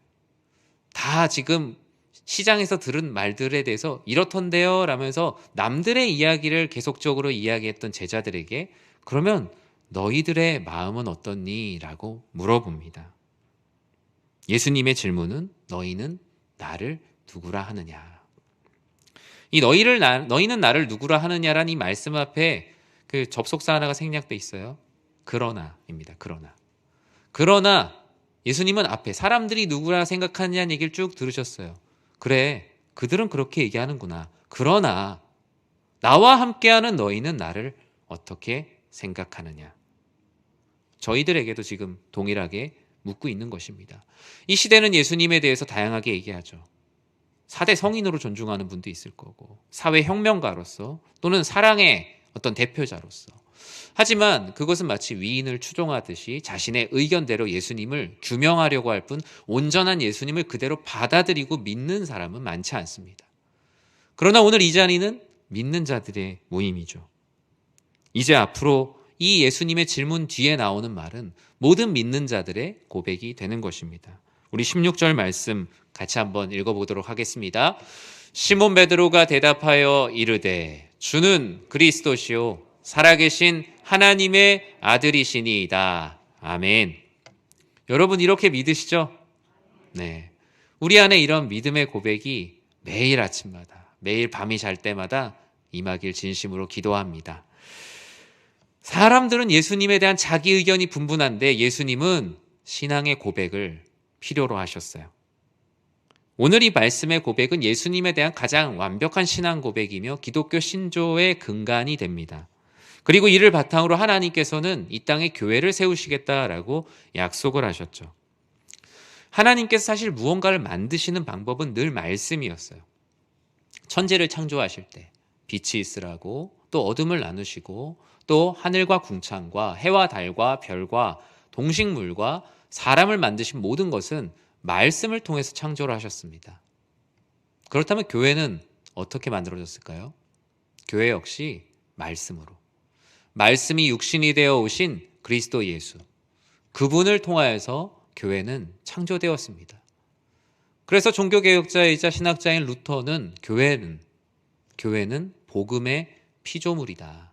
다 지금 시장에서 들은 말들에 대해서 이렇던데요 라면서 남들의 이야기를 계속적으로 이야기했던 제자들에게 그러면 너희들의 마음은 어떻니? 라고 물어봅니다. 예수님의 질문은 너희는 나를 누구라 하느냐. 이 너희는 나를 누구라 하느냐라는 이 말씀 앞에 그 접속사 하나가 생략돼 있어요. 그러나입니다. 그러나 예수님은 앞에 사람들이 누구라 생각하느냐는 얘기를 쭉 들으셨어요. 그래, 그들은 그렇게 얘기하는구나. 그러나 나와 함께하는 너희는 나를 어떻게 생각하느냐. 저희들에게도 지금 동일하게 묻고 있는 것입니다. 이 시대는 예수님에 대해서 다양하게 얘기하죠. 4대 성인으로 존중하는 분도 있을 거고 사회혁명가로서 또는 사랑의 어떤 대표자로서 하지만 그것은 마치 위인을 추종하듯이 자신의 의견대로 예수님을 규명하려고 할 뿐 온전한 예수님을 그대로 받아들이고 믿는 사람은 많지 않습니다. 그러나 오늘 이 자리는 믿는 자들의 모임이죠. 이제 앞으로 이 예수님의 질문 뒤에 나오는 말은 모든 믿는 자들의 고백이 되는 것입니다. 우리 16절 말씀 같이 한번 읽어보도록 하겠습니다. 시몬 베드로가 대답하여 이르되 주는 그리스도시요 살아계신 하나님의 아들이시니이다. 아멘. 여러분 이렇게 믿으시죠? 네. 우리 안에 이런 믿음의 고백이 매일 아침마다 매일 밤이 잘 때마다 임하길 진심으로 기도합니다. 사람들은 예수님에 대한 자기 의견이 분분한데 예수님은 신앙의 고백을 필요로 하셨어요. 오늘 이 말씀의 고백은 예수님에 대한 가장 완벽한 신앙 고백이며 기독교 신조의 근간이 됩니다. 그리고 이를 바탕으로 하나님께서는 이 땅에 교회를 세우시겠다라고 약속을 하셨죠. 하나님께서 사실 무언가를 만드시는 방법은 늘 말씀이었어요. 천지를 창조하실 때 빛이 있으라고 또 어둠을 나누시고 또 하늘과 궁창과 해와 달과 별과 동식물과 사람을 만드신 모든 것은 말씀을 통해서 창조를 하셨습니다. 그렇다면 교회는 어떻게 만들어졌을까요? 교회 역시 말씀으로. 말씀이 육신이 되어 오신 그리스도 예수. 그분을 통하여서 교회는 창조되었습니다. 그래서 종교개혁자이자 신학자인 루터는 교회는 복음의 피조물이다.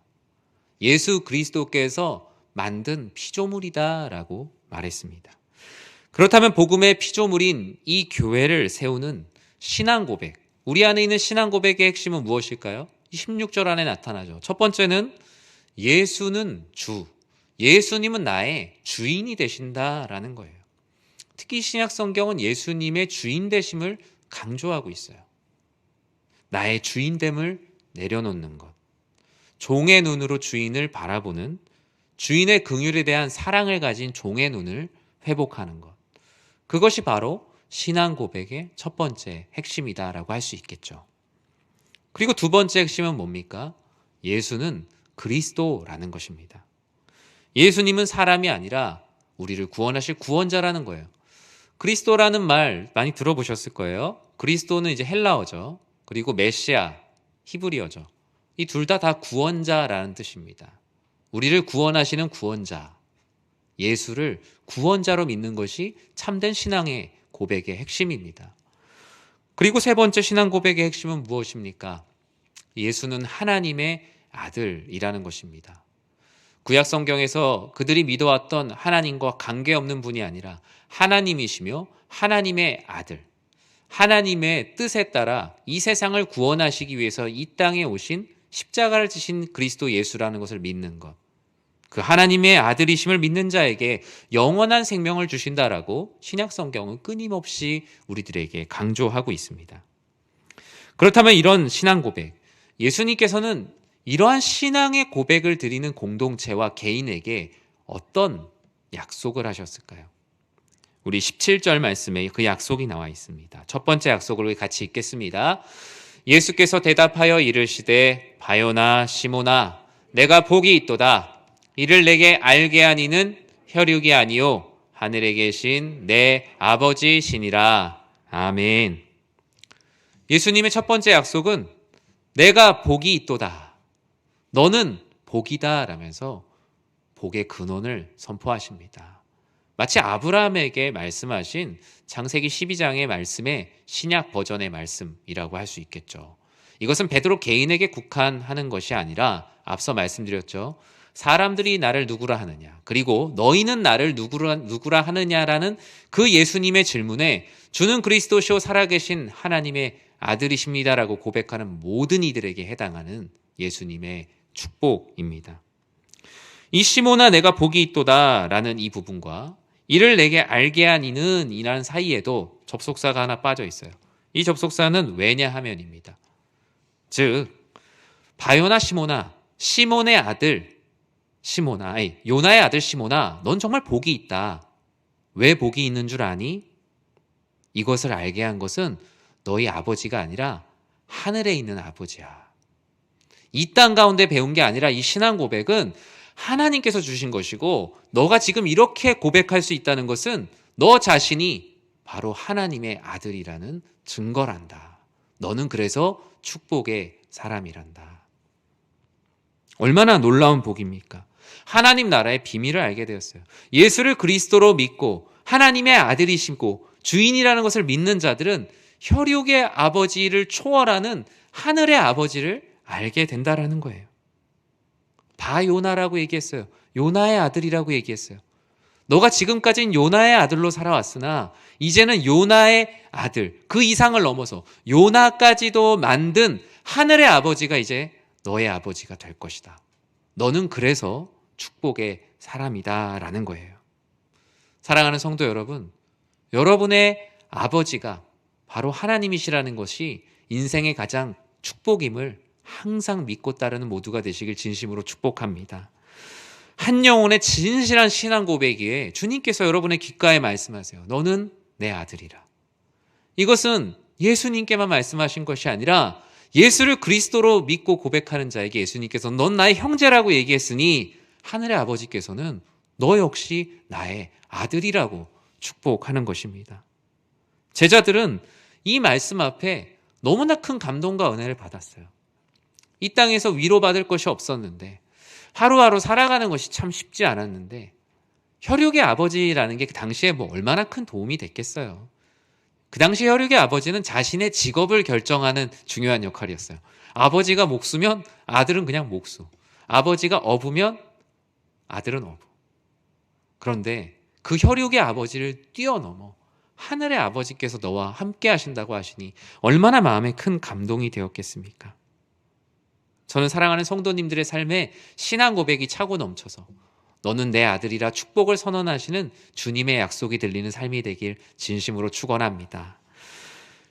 예수 그리스도께서 만든 피조물이다라고 말했습니다. 그렇다면 복음의 피조물인 이 교회를 세우는 신앙 고백, 우리 안에 있는 신앙 고백의 핵심은 무엇일까요? 16절 안에 나타나죠. 첫 번째는 예수는 주, 예수님은 나의 주인이 되신다라는 거예요. 특히 신약 성경은 예수님의 주인 되심을 강조하고 있어요. 나의 주인됨을 내려놓는 것, 종의 눈으로 주인을 바라보는 주인의 긍휼에 대한 사랑을 가진 종의 눈을 회복하는 것. 그것이 바로 신앙 고백의 첫 번째 핵심이다라고 할 수 있겠죠. 그리고 두 번째 핵심은 뭡니까? 예수는 그리스도라는 것입니다. 예수님은 사람이 아니라 우리를 구원하실 구원자라는 거예요. 그리스도라는 말 많이 들어보셨을 거예요. 그리스도는 이제 헬라어죠. 그리고 메시아, 히브리어죠. 이 둘 다 구원자라는 뜻입니다. 우리를 구원하시는 구원자, 예수를 구원자로 믿는 것이 참된 신앙의 고백의 핵심입니다. 그리고 세 번째 신앙 고백의 핵심은 무엇입니까? 예수는 하나님의 아들이라는 것입니다. 구약 성경에서 그들이 믿어왔던 하나님과 관계없는 분이 아니라 하나님이시며 하나님의 아들, 하나님의 뜻에 따라 이 세상을 구원하시기 위해서 이 땅에 오신 십자가를 지신 그리스도 예수라는 것을 믿는 것. 그 하나님의 아들이심을 믿는 자에게 영원한 생명을 주신다라고 신약 성경은 끊임없이 우리들에게 강조하고 있습니다. 그렇다면 이런 신앙 고백, 예수님께서는 이러한 신앙의 고백을 드리는 공동체와 개인에게 어떤 약속을 하셨을까요? 우리 17절 말씀에 그 약속이 나와 있습니다. 첫 번째 약속을 같이 읽겠습니다. 예수께서 대답하여 이르시되 바요나 시모나 내가 복이 있도다. 이를 내게 알게 하니는 혈육이 아니요 하늘에 계신 내 아버지시니라. 아멘. 예수님의 첫 번째 약속은 내가 복이 있도다. 너는 복이다 라면서 복의 근원을 선포하십니다. 마치 아브라함에게 말씀하신 창세기 12장의 말씀의 신약 버전의 말씀이라고 할 수 있겠죠. 이것은 베드로 개인에게 국한하는 것이 아니라 앞서 말씀드렸죠. 사람들이 나를 누구라 하느냐, 그리고 너희는 나를 누구라 하느냐라는 그 예수님의 질문에 주는 그리스도시요 살아계신 하나님의 아들이십니다라고 고백하는 모든 이들에게 해당하는 예수님의 축복입니다. 이 시모나 내가 복이 있도다라는 이 부분과 이를 내게 알게 하니는 이라는 사이에도 접속사가 하나 빠져 있어요. 이 접속사는 왜냐하면입니다. 즉 바요나 시모나, 시몬의 아들 시모나, 요나의 아들 시모나, 넌 정말 복이 있다. 왜 복이 있는 줄 아니? 이것을 알게 한 것은 너희 아버지가 아니라 하늘에 있는 아버지야. 이 땅 가운데 배운 게 아니라 이 신앙 고백은 하나님께서 주신 것이고, 너가 지금 이렇게 고백할 수 있다는 것은 너 자신이 바로 하나님의 아들이라는 증거란다. 너는 그래서 축복의 사람이란다. 얼마나 놀라운 복입니까? 하나님 나라의 비밀을 알게 되었어요. 예수를 그리스도로 믿고 하나님의 아들이시고 주인이라는 것을 믿는 자들은 혈육의 아버지를 초월하는 하늘의 아버지를 알게 된다라는 거예요. 바요나라고 얘기했어요. 요나의 아들이라고 얘기했어요. 너가 지금까지는 요나의 아들로 살아왔으나 이제는 요나의 아들, 그 이상을 넘어서 요나까지도 만든 하늘의 아버지가 이제 너의 아버지가 될 것이다. 너는 그래서 축복의 사람이다라는 거예요. 사랑하는 성도 여러분, 여러분의 아버지가 바로 하나님이시라는 것이 인생의 가장 축복임을 항상 믿고 따르는 모두가 되시길 진심으로 축복합니다. 한 영혼의 진실한 신앙 고백이에 주님께서 여러분의 귓가에 말씀하세요. 너는 내 아들이라. 이것은 예수님께만 말씀하신 것이 아니라 예수를 그리스도로 믿고 고백하는 자에게 예수님께서 넌 나의 형제라고 얘기했으니 하늘의 아버지께서는 너 역시 나의 아들이라고 축복하는 것입니다. 제자들은 이 말씀 앞에 너무나 큰 감동과 은혜를 받았어요. 이 땅에서 위로받을 것이 없었는데, 하루하루 살아가는 것이 참 쉽지 않았는데, 혈육의 아버지라는 게 그 당시에 얼마나 큰 도움이 됐겠어요. 그 당시 혈육의 아버지는 자신의 직업을 결정하는 중요한 역할이었어요. 아버지가 목수면 아들은 그냥 목수, 아버지가 어부면 아들은 어부. 그런데 그 혈육의 아버지를 뛰어넘어 하늘의 아버지께서 너와 함께 하신다고 하시니 얼마나 마음에 큰 감동이 되었겠습니까? 저는 사랑하는 성도님들의 삶에 신앙 고백이 차고 넘쳐서 너는 내 아들이라 축복을 선언하시는 주님의 약속이 들리는 삶이 되길 진심으로 축원합니다.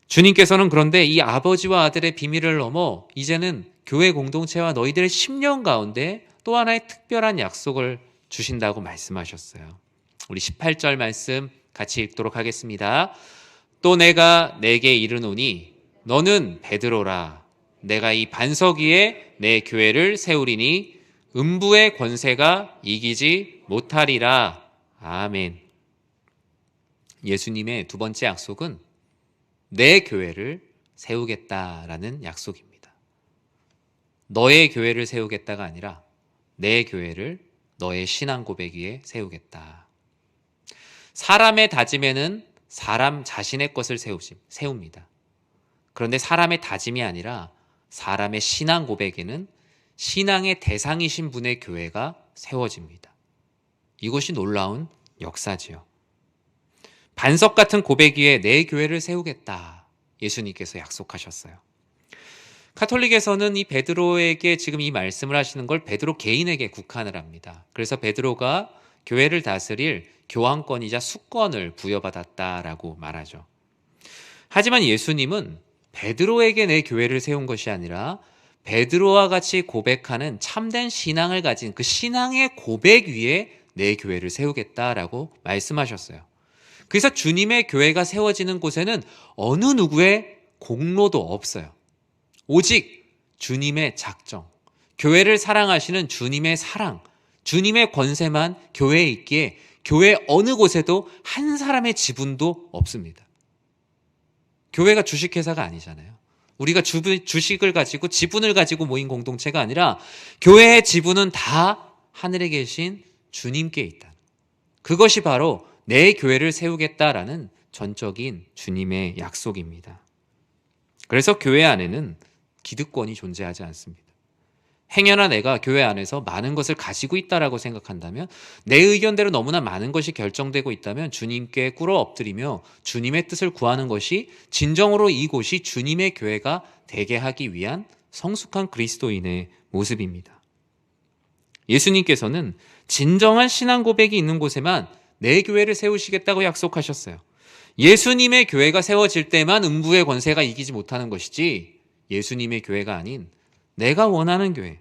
주님께서는 그런데 이 아버지와 아들의 비밀을 넘어 이제는 교회 공동체와 너희들의 10년 가운데 또 하나의 특별한 약속을 주신다고 말씀하셨어요. 우리 18절 말씀 같이 읽도록 하겠습니다. 또 내가 내게 이르노니 너는 베드로라. 내가 이 반석 위에 내 교회를 세우리니 음부의 권세가 이기지 못하리라. 아멘. 예수님의 두 번째 약속은 내 교회를 세우겠다라는 약속입니다. 너의 교회를 세우겠다가 아니라 내 교회를 너의 신앙 고백 위에 세우겠다. 사람의 다짐에는 사람 자신의 것을 세웁니다. 그런데 사람의 다짐이 아니라 사람의 신앙 고백에는 신앙의 대상이신 분의 교회가 세워집니다. 이것이 놀라운 역사지요. 반석 같은 고백 위에 내 교회를 세우겠다. 예수님께서 약속하셨어요. 카톨릭에서는 이 베드로에게 지금 이 말씀을 하시는 걸 베드로 개인에게 국한을 합니다. 그래서 베드로가 교회를 다스릴 교황권이자 수권을 부여받았다라고 말하죠. 하지만 예수님은 베드로에게 내 교회를 세운 것이 아니라 베드로와 같이 고백하는 참된 신앙을 가진 그 신앙의 고백 위에 내 교회를 세우겠다라고 말씀하셨어요. 그래서 주님의 교회가 세워지는 곳에는 어느 누구의 공로도 없어요. 오직 주님의 작정, 교회를 사랑하시는 주님의 사랑, 주님의 권세만 교회에 있기에 교회 어느 곳에도 한 사람의 지분도 없습니다. 교회가 주식회사가 아니잖아요. 우리가 주식을 가지고 지분을 가지고 모인 공동체가 아니라 교회의 지분은 다 하늘에 계신 주님께 있다. 그것이 바로 내 교회를 세우겠다라는 전적인 주님의 약속입니다. 그래서 교회 안에는 기득권이 존재하지 않습니다. 행여나 내가 교회 안에서 많은 것을 가지고 있다라고 생각한다면, 내 의견대로 너무나 많은 것이 결정되고 있다면 주님께 꿇어 엎드리며 주님의 뜻을 구하는 것이 진정으로 이곳이 주님의 교회가 되게 하기 위한 성숙한 그리스도인의 모습입니다. 예수님께서는 진정한 신앙 고백이 있는 곳에만 내 교회를 세우시겠다고 약속하셨어요. 예수님의 교회가 세워질 때만 음부의 권세가 이기지 못하는 것이지, 예수님의 교회가 아닌 내가 원하는 교회,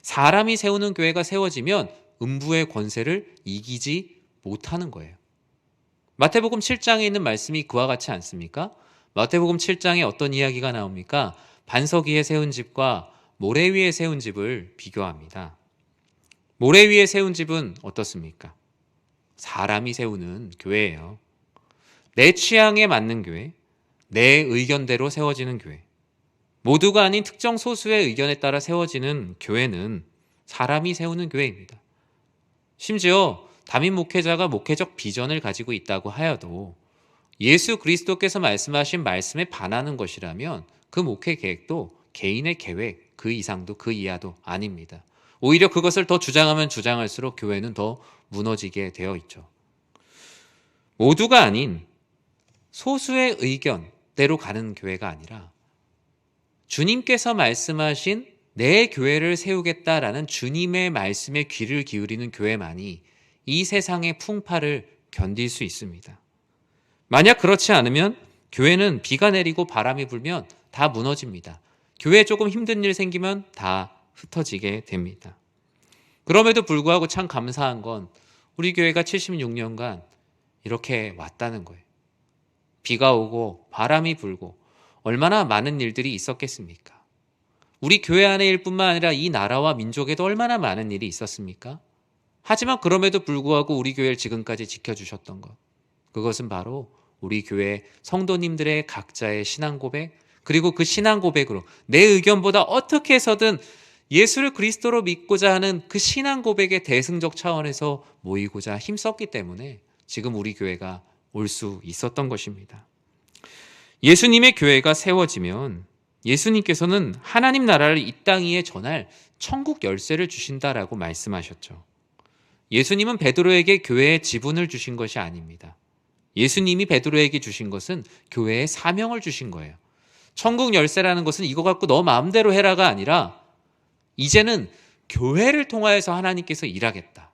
사람이 세우는 교회가 세워지면 음부의 권세를 이기지 못하는 거예요. 마태복음 7장에 있는 말씀이 그와 같지 않습니까? 마태복음 7장에 어떤 이야기가 나옵니까? 반석 위에 세운 집과 모래 위에 세운 집을 비교합니다. 모래 위에 세운 집은 어떻습니까? 사람이 세우는 교회예요. 내 취향에 맞는 교회, 내 의견대로 세워지는 교회, 모두가 아닌 특정 소수의 의견에 따라 세워지는 교회는 사람이 세우는 교회입니다. 심지어 담임 목회자가 목회적 비전을 가지고 있다고 하여도 예수 그리스도께서 말씀하신 말씀에 반하는 것이라면 그 목회 계획도 개인의 계획 그 이상도 그 이하도 아닙니다. 오히려 그것을 더 주장하면 주장할수록 교회는 더 무너지게 되어 있죠. 모두가 아닌 소수의 의견대로 가는 교회가 아니라 주님께서 말씀하신 내 교회를 세우겠다라는 주님의 말씀에 귀를 기울이는 교회만이 이 세상의 풍파를 견딜 수 있습니다. 만약 그렇지 않으면 교회는 비가 내리고 바람이 불면 다 무너집니다. 교회에 조금 힘든 일 생기면 다 흩어지게 됩니다. 그럼에도 불구하고 참 감사한 건 우리 교회가 76년간 이렇게 왔다는 거예요. 비가 오고 바람이 불고 얼마나 많은 일들이 있었겠습니까? 우리 교회 안의 일뿐만 아니라 이 나라와 민족에도 얼마나 많은 일이 있었습니까? 하지만 그럼에도 불구하고 우리 교회를 지금까지 지켜주셨던 것, 그것은 바로 우리 교회 성도님들의 각자의 신앙 고백, 그리고 그 신앙 고백으로 내 의견보다 어떻게 해서든 예수를 그리스도로 믿고자 하는 그 신앙 고백의 대승적 차원에서 모이고자 힘썼기 때문에 지금 우리 교회가 올 수 있었던 것입니다. 예수님의 교회가 세워지면 예수님께서는 하나님 나라를 이 땅 위에 전할 천국 열쇠를 주신다라고 말씀하셨죠. 예수님은 베드로에게 교회의 지분을 주신 것이 아닙니다. 예수님이 베드로에게 주신 것은 교회의 사명을 주신 거예요. 천국 열쇠라는 것은 이거 갖고 너 마음대로 해라가 아니라 이제는 교회를 통하여서 하나님께서 일하겠다.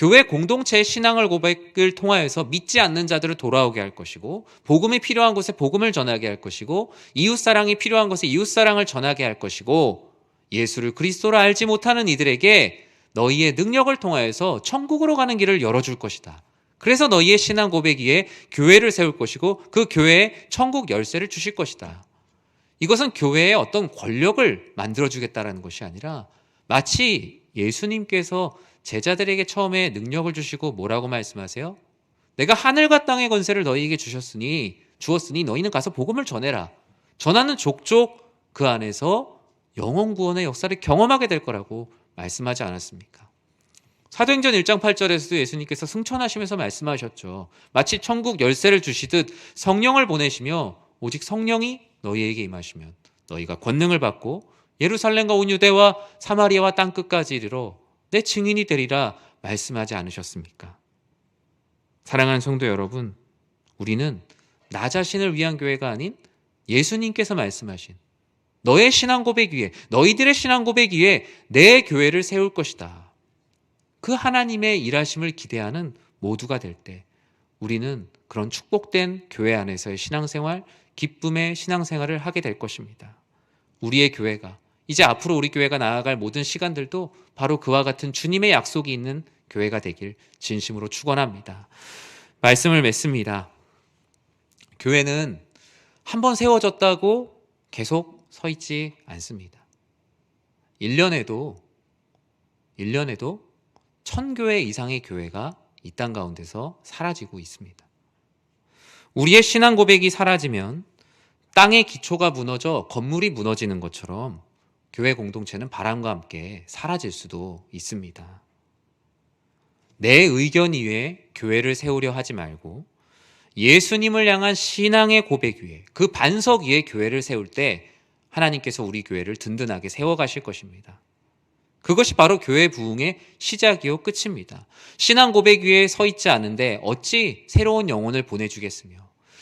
교회 공동체의 신앙을 고백을 통하여서 믿지 않는 자들을 돌아오게 할 것이고, 복음이 필요한 곳에 복음을 전하게 할 것이고, 이웃사랑이 필요한 곳에 이웃사랑을 전하게 할 것이고, 예수를 그리스도로 알지 못하는 이들에게 너희의 능력을 통하여서 천국으로 가는 길을 열어줄 것이다. 그래서 너희의 신앙 고백 위에 교회를 세울 것이고 그 교회에 천국 열쇠를 주실 것이다. 이것은 교회에 어떤 권력을 만들어주겠다라는 것이 아니라 마치 예수님께서 제자들에게 처음에 능력을 주시고 뭐라고 말씀하세요? 내가 하늘과 땅의 권세를 너희에게 주었으니 너희는 가서 복음을 전해라. 전하는 족족 그 안에서 영혼 구원의 역사를 경험하게 될 거라고 말씀하지 않았습니까? 사도행전 1장 8절에서도 예수님께서 승천하시면서 말씀하셨죠. 마치 천국 열쇠를 주시듯 성령을 보내시며 오직 성령이 너희에게 임하시면 너희가 권능을 받고 예루살렘과 온 유대와 사마리아와 땅끝까지 이르러 내 증인이 되리라 말씀하지 않으셨습니까? 사랑하는 성도 여러분, 우리는 나 자신을 위한 교회가 아닌 예수님께서 말씀하신 너의 신앙 고백 위에, 너희들의 신앙 고백 위에 내 교회를 세울 것이다. 그 하나님의 일하심을 기대하는 모두가 될 때 우리는 그런 축복된 교회 안에서의 신앙생활, 기쁨의 신앙생활을 하게 될 것입니다. 우리의 교회가, 이제 앞으로 우리 교회가 나아갈 모든 시간들도 바로 그와 같은 주님의 약속이 있는 교회가 되길 진심으로 축원합니다. 말씀을 맺습니다. 교회는 한번 세워졌다고 계속 서 있지 않습니다. 1년에도 1000교회 이상의 교회가 이 땅 가운데서 사라지고 있습니다. 우리의 신앙 고백이 사라지면 땅의 기초가 무너져 건물이 무너지는 것처럼 교회 공동체는 바람과 함께 사라질 수도 있습니다. 내 의견 위에 교회를 세우려 하지 말고 예수님을 향한 신앙의 고백 위에, 그 반석 위에 교회를 세울 때 하나님께서 우리 교회를 든든하게 세워가실 것입니다. 그것이 바로 교회 부흥의 시작이요 끝입니다. 신앙 고백 위에 서 있지 않은데 어찌 새로운 영혼을 보내주겠으며,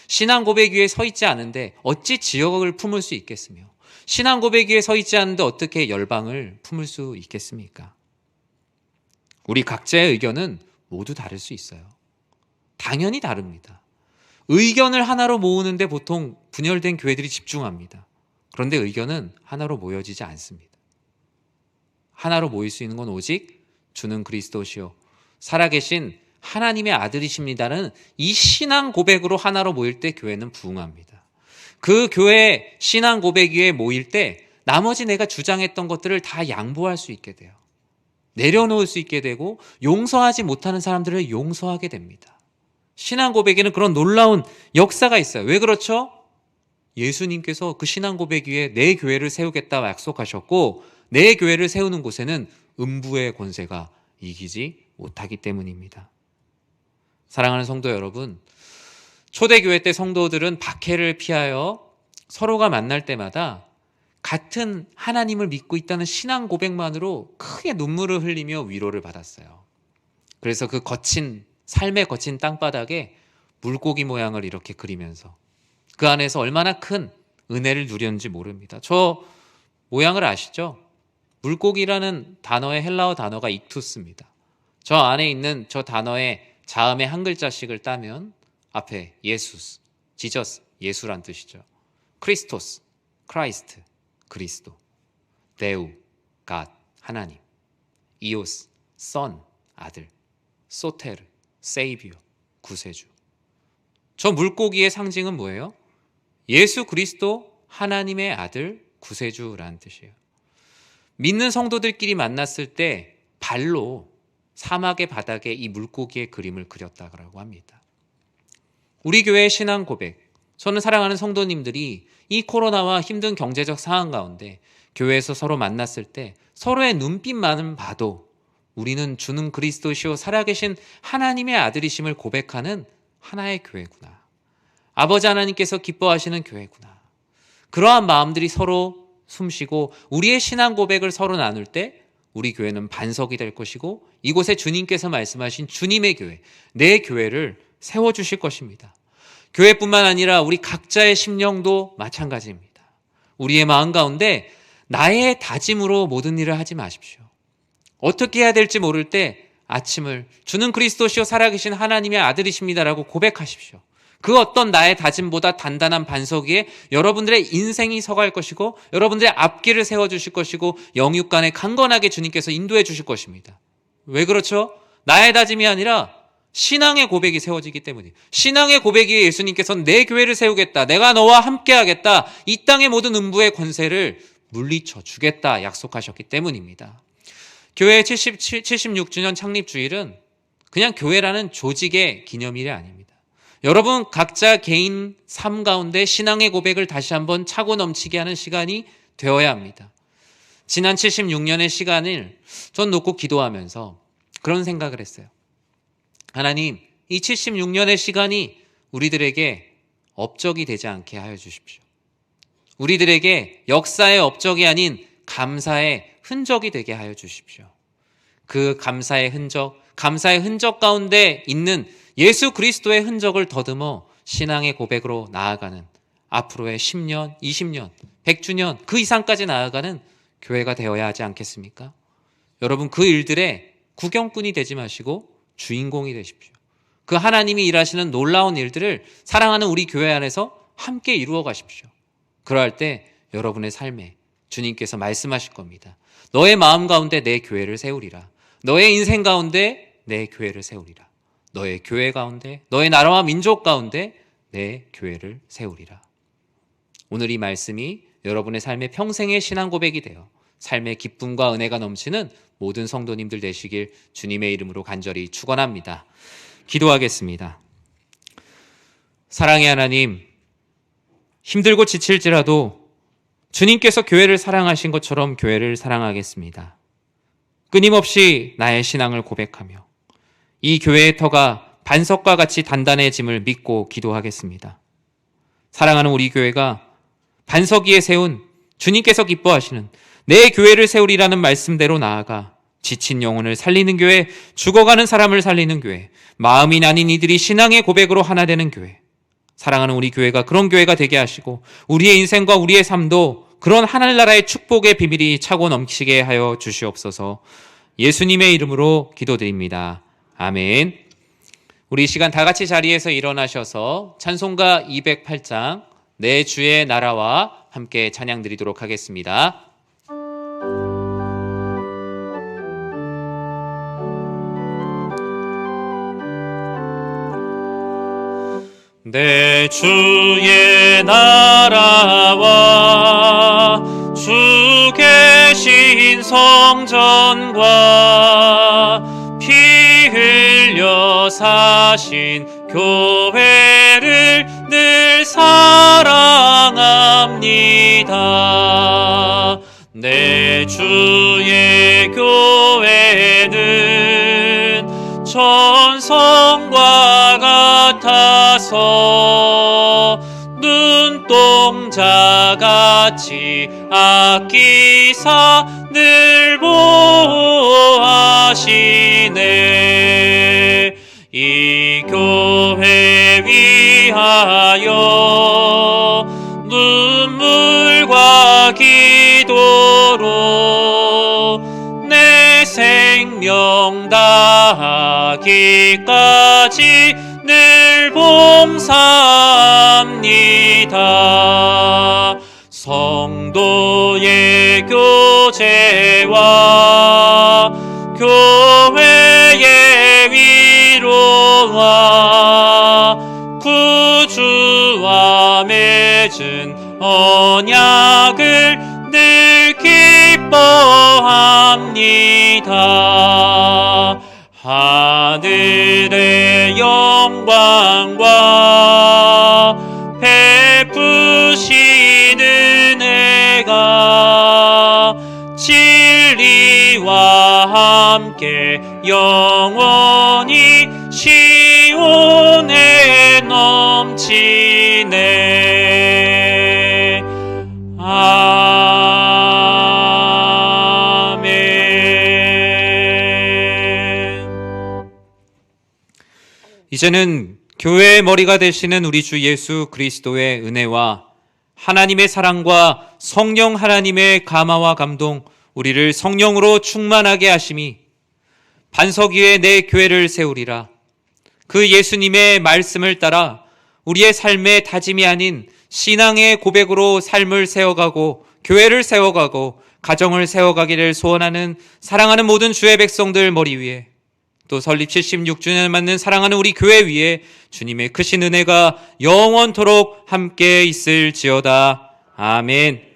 신앙 고백 위에 서 있지 않은데 어찌 지역을 품을 수 있겠으며, 신앙 고백 위에 서 있지 않은데 어떻게 열방을 품을 수 있겠습니까? 우리 각자의 의견은 모두 다를 수 있어요. 당연히 다릅니다. 의견을 하나로 모으는데 보통 분열된 교회들이 집중합니다. 그런데 의견은 하나로 모여지지 않습니다. 하나로 모일 수 있는 건 오직 주는 그리스도시요 살아계신 하나님의 아들이십니다는 이 신앙 고백으로 하나로 모일 때 교회는 부흥합니다. 그 교회 신앙 고백 위에 모일 때 나머지 내가 주장했던 것들을 다 양보할 수 있게 돼요. 내려놓을 수 있게 되고 용서하지 못하는 사람들을 용서하게 됩니다. 신앙 고백에는 그런 놀라운 역사가 있어요. 왜 그렇죠? 예수님께서 그 신앙 고백 위에 내 교회를 세우겠다 약속하셨고 내 교회를 세우는 곳에는 음부의 권세가 이기지 못하기 때문입니다. 사랑하는 성도 여러분, 초대교회 때 성도들은 박해를 피하여 서로가 만날 때마다 같은 하나님을 믿고 있다는 신앙 고백만으로 크게 눈물을 흘리며 위로를 받았어요. 그래서 그 삶의 거친 땅바닥에 물고기 모양을 이렇게 그리면서 그 안에서 얼마나 큰 은혜를 누렸는지 모릅니다. 저 모양을 아시죠? 물고기라는 단어의 헬라어 단어가 익투스입니다. 저 안에 있는 저 단어의 자음의 한 글자씩을 따면 앞에 예수스, 지저스, 예수란 뜻이죠. 크리스토스, 크라이스트, 그리스도, 데우, 갓, 하나님, 이오스, 선, 아들, 소테르, 세이비어, 구세주. 저 물고기의 상징은 뭐예요? 예수 그리스도 하나님의 아들 구세주라는 뜻이에요. 믿는 성도들끼리 만났을 때 발로 사막의 바닥에 이 물고기의 그림을 그렸다고 합니다. 우리 교회의 신앙 고백, 저는 사랑하는 성도님들이 이 코로나와 힘든 경제적 상황 가운데 교회에서 서로 만났을 때 서로의 눈빛만은 봐도 우리는 주는 그리스도시요 살아계신 하나님의 아들이심을 고백하는 하나의 교회구나. 아버지 하나님께서 기뻐하시는 교회구나. 그러한 마음들이 서로 숨쉬고 우리의 신앙 고백을 서로 나눌 때 우리 교회는 반석이 될 것이고 이곳에 주님께서 말씀하신 주님의 교회, 내 교회를 세워주실 것입니다. 교회뿐만 아니라 우리 각자의 심령도 마찬가지입니다. 우리의 마음 가운데 나의 다짐으로 모든 일을 하지 마십시오. 어떻게 해야 될지 모를 때 아침을 주는 그리스도시요 살아계신 하나님의 아들이십니다라고 고백하십시오. 그 어떤 나의 다짐보다 단단한 반석 위에 여러분들의 인생이 서갈 것이고 여러분들의 앞길을 세워주실 것이고 영육간에 강건하게 주님께서 인도해 주실 것입니다. 왜 그렇죠? 나의 다짐이 아니라 신앙의 고백이 세워지기 때문이에요. 신앙의 고백이 예수님께서는 내 교회를 세우겠다. 내가 너와 함께 하겠다. 이 땅의 모든 음부의 권세를 물리쳐 주겠다 약속하셨기 때문입니다. 교회의 76주년 창립주일은 그냥 교회라는 조직의 기념일이 아닙니다. 여러분 각자 개인 삶 가운데 신앙의 고백을 다시 한번 차고 넘치게 하는 시간이 되어야 합니다. 지난 76년의 시간을 전 놓고 기도하면서 그런 생각을 했어요. 하나님, 이 76년의 시간이 우리들에게 업적이 되지 않게 하여 주십시오. 우리들에게 역사의 업적이 아닌 감사의 흔적이 되게 하여 주십시오. 그 감사의 흔적 가운데 있는 예수 그리스도의 흔적을 더듬어 신앙의 고백으로 나아가는 앞으로의 10년, 20년, 100주년 그 이상까지 나아가는 교회가 되어야 하지 않겠습니까? 여러분 그 일들의 구경꾼이 되지 마시고 주인공이 되십시오. 그 하나님이 일하시는 놀라운 일들을 사랑하는 우리 교회 안에서 함께 이루어 가십시오. 그러할 때 여러분의 삶에 주님께서 말씀하실 겁니다. 너의 마음 가운데 내 교회를 세우리라. 너의 인생 가운데 내 교회를 세우리라. 너의 교회 가운데, 너의 나라와 민족 가운데 내 교회를 세우리라. 오늘 이 말씀이 여러분의 삶의 평생의 신앙 고백이 되어 삶의 기쁨과 은혜가 넘치는 모든 성도님들 되시길 주님의 이름으로 간절히 축원합니다. 기도하겠습니다. 사랑의 하나님, 힘들고 지칠지라도 주님께서 교회를 사랑하신 것처럼 교회를 사랑하겠습니다. 끊임없이 나의 신앙을 고백하며 이 교회의 터가 반석과 같이 단단해짐을 믿고 기도하겠습니다. 사랑하는 우리 교회가 반석 위에 세운 주님께서 기뻐하시는 내 교회를 세우리라는 말씀대로 나아가 지친 영혼을 살리는 교회, 죽어가는 사람을 살리는 교회, 마음이 나뉜 이들이 신앙의 고백으로 하나 되는 교회, 사랑하는 우리 교회가 그런 교회가 되게 하시고 우리의 인생과 우리의 삶도 그런 하늘나라의 축복의 비밀이 차고 넘치게 하여 주시옵소서. 예수님의 이름으로 기도드립니다. 아멘. 우리 이 시간 다 같이 자리에서 일어나셔서 찬송가 208장 내 주의 나라와 함께 찬양 드리도록 하겠습니다. 내 주의 나라와 주 계신 성전과 피 흘려 사신 교회를 늘 사랑합니다. 내 주의 교회는 천성과 같아서 눈동자같이 아끼사 늘 보호하시네. 이 교회 위하여 눈물과 기도로 내 생명 다하기까지 늘 봉사합니다. 성도의 교제와 교회의 위로와 구주와 맺은 언약을 늘 기뻐합니다. 하늘의 영광과 베푸신 은혜가 진리와 함께 영원히 시온에 넘치네. 아멘. 이제는 교회의 머리가 되시는 우리 주 예수 그리스도의 은혜와 하나님의 사랑과 성령 하나님의 감화와 감동, 우리를 성령으로 충만하게 하심이 반석 위에 내 교회를 세우리라. 그 예수님의 말씀을 따라 우리의 삶의 다짐이 아닌 신앙의 고백으로 삶을 세워가고 교회를 세워가고 가정을 세워가기를 소원하는 사랑하는 모든 주의 백성들 머리 위에, 또 설립 76주년을 맞는 사랑하는 우리 교회 위에 주님의 크신 은혜가 영원토록 함께 있을지어다. 아멘.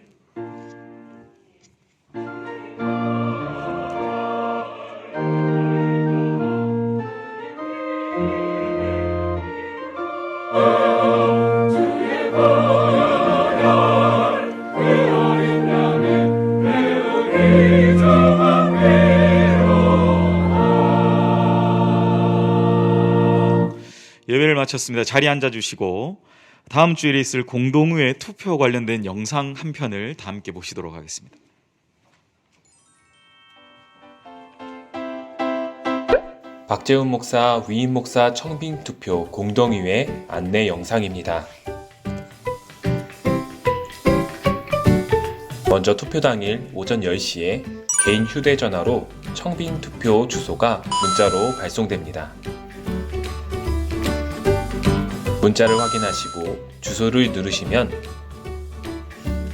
예배를 마쳤습니다. 자리에 앉아주시고 다음 주일에 있을 공동의회 투표 관련된 영상 한 편을 다 함께 보시도록 하겠습니다. 박재훈 목사, 위임 목사 청빙 투표 공동의회 안내 영상입니다. 먼저 투표 당일 오전 10시에 개인 휴대전화로 청빙 투표 주소가 문자로 발송됩니다. 문자를 확인하시고 주소를 누르시면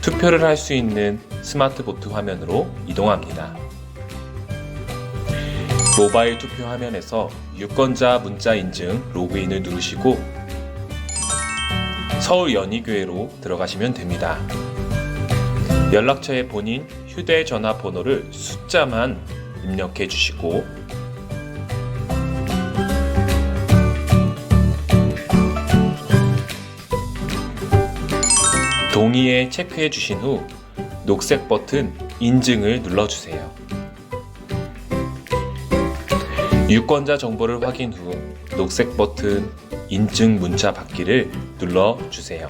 투표를 할 수 있는 스마트보트 화면으로 이동합니다. 모바일 투표 화면에서 유권자 문자 인증 로그인을 누르시고 서울연희교회로 들어가시면 됩니다. 연락처에 본인 휴대전화 번호를 숫자만 입력해 주시고 동의에 체크해 주신 후 녹색 버튼 인증을 눌러주세요. 유권자 정보를 확인 후 녹색 버튼 인증 문자 받기를 눌러주세요.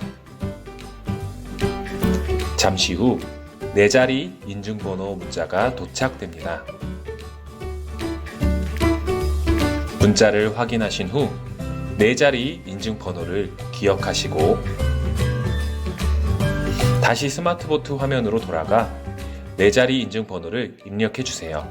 잠시 후 4자리 인증번호 문자가 도착됩니다. 문자를 확인하신 후 4자리 인증번호를 기억하시고 다시 스마트보트 화면으로 돌아가 4자리 인증번호를 입력해 주세요.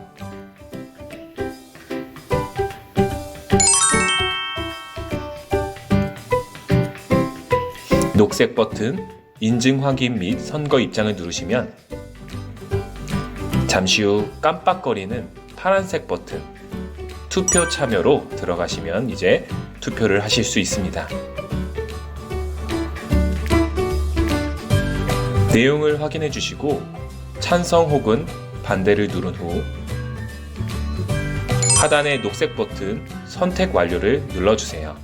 녹색 버튼 인증 확인 및 선거 입장을 누르시면 잠시 후 깜빡거리는 파란색 버튼 투표 참여로 들어가시면 이제 투표를 하실 수 있습니다. 내용을 확인해 주시고 찬성 혹은 반대를 누른 후 하단의 녹색 버튼 선택 완료를 눌러주세요.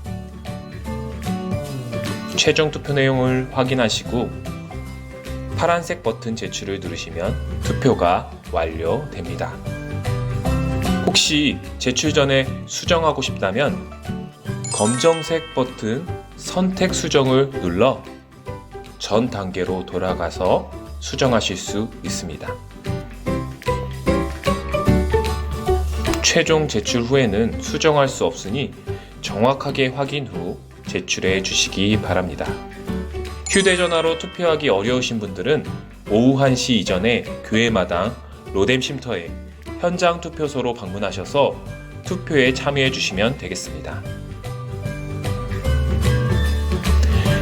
최종 투표 내용을 확인하시고 파란색 버튼 제출을 누르시면 투표가 완료됩니다. 혹시 제출 전에 수정하고 싶다면 검정색 버튼 선택 수정을 눌러 전 단계로 돌아가서 수정하실 수 있습니다. 최종 제출 후에는 수정할 수 없으니 정확하게 확인 후 제출해 주시기 바랍니다. 휴대전화로 투표하기 어려우신 분들은 오후 1시 이전에 교회마당 로뎀 쉼터에 현장 투표소로 방문하셔서 투표에 참여해 주시면 되겠습니다.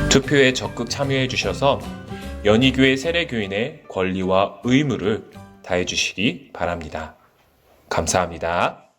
투표에 적극 참여해 주셔서 연희교회 세례교인의 권리와 의무를 다해 주시기 바랍니다. 감사합니다.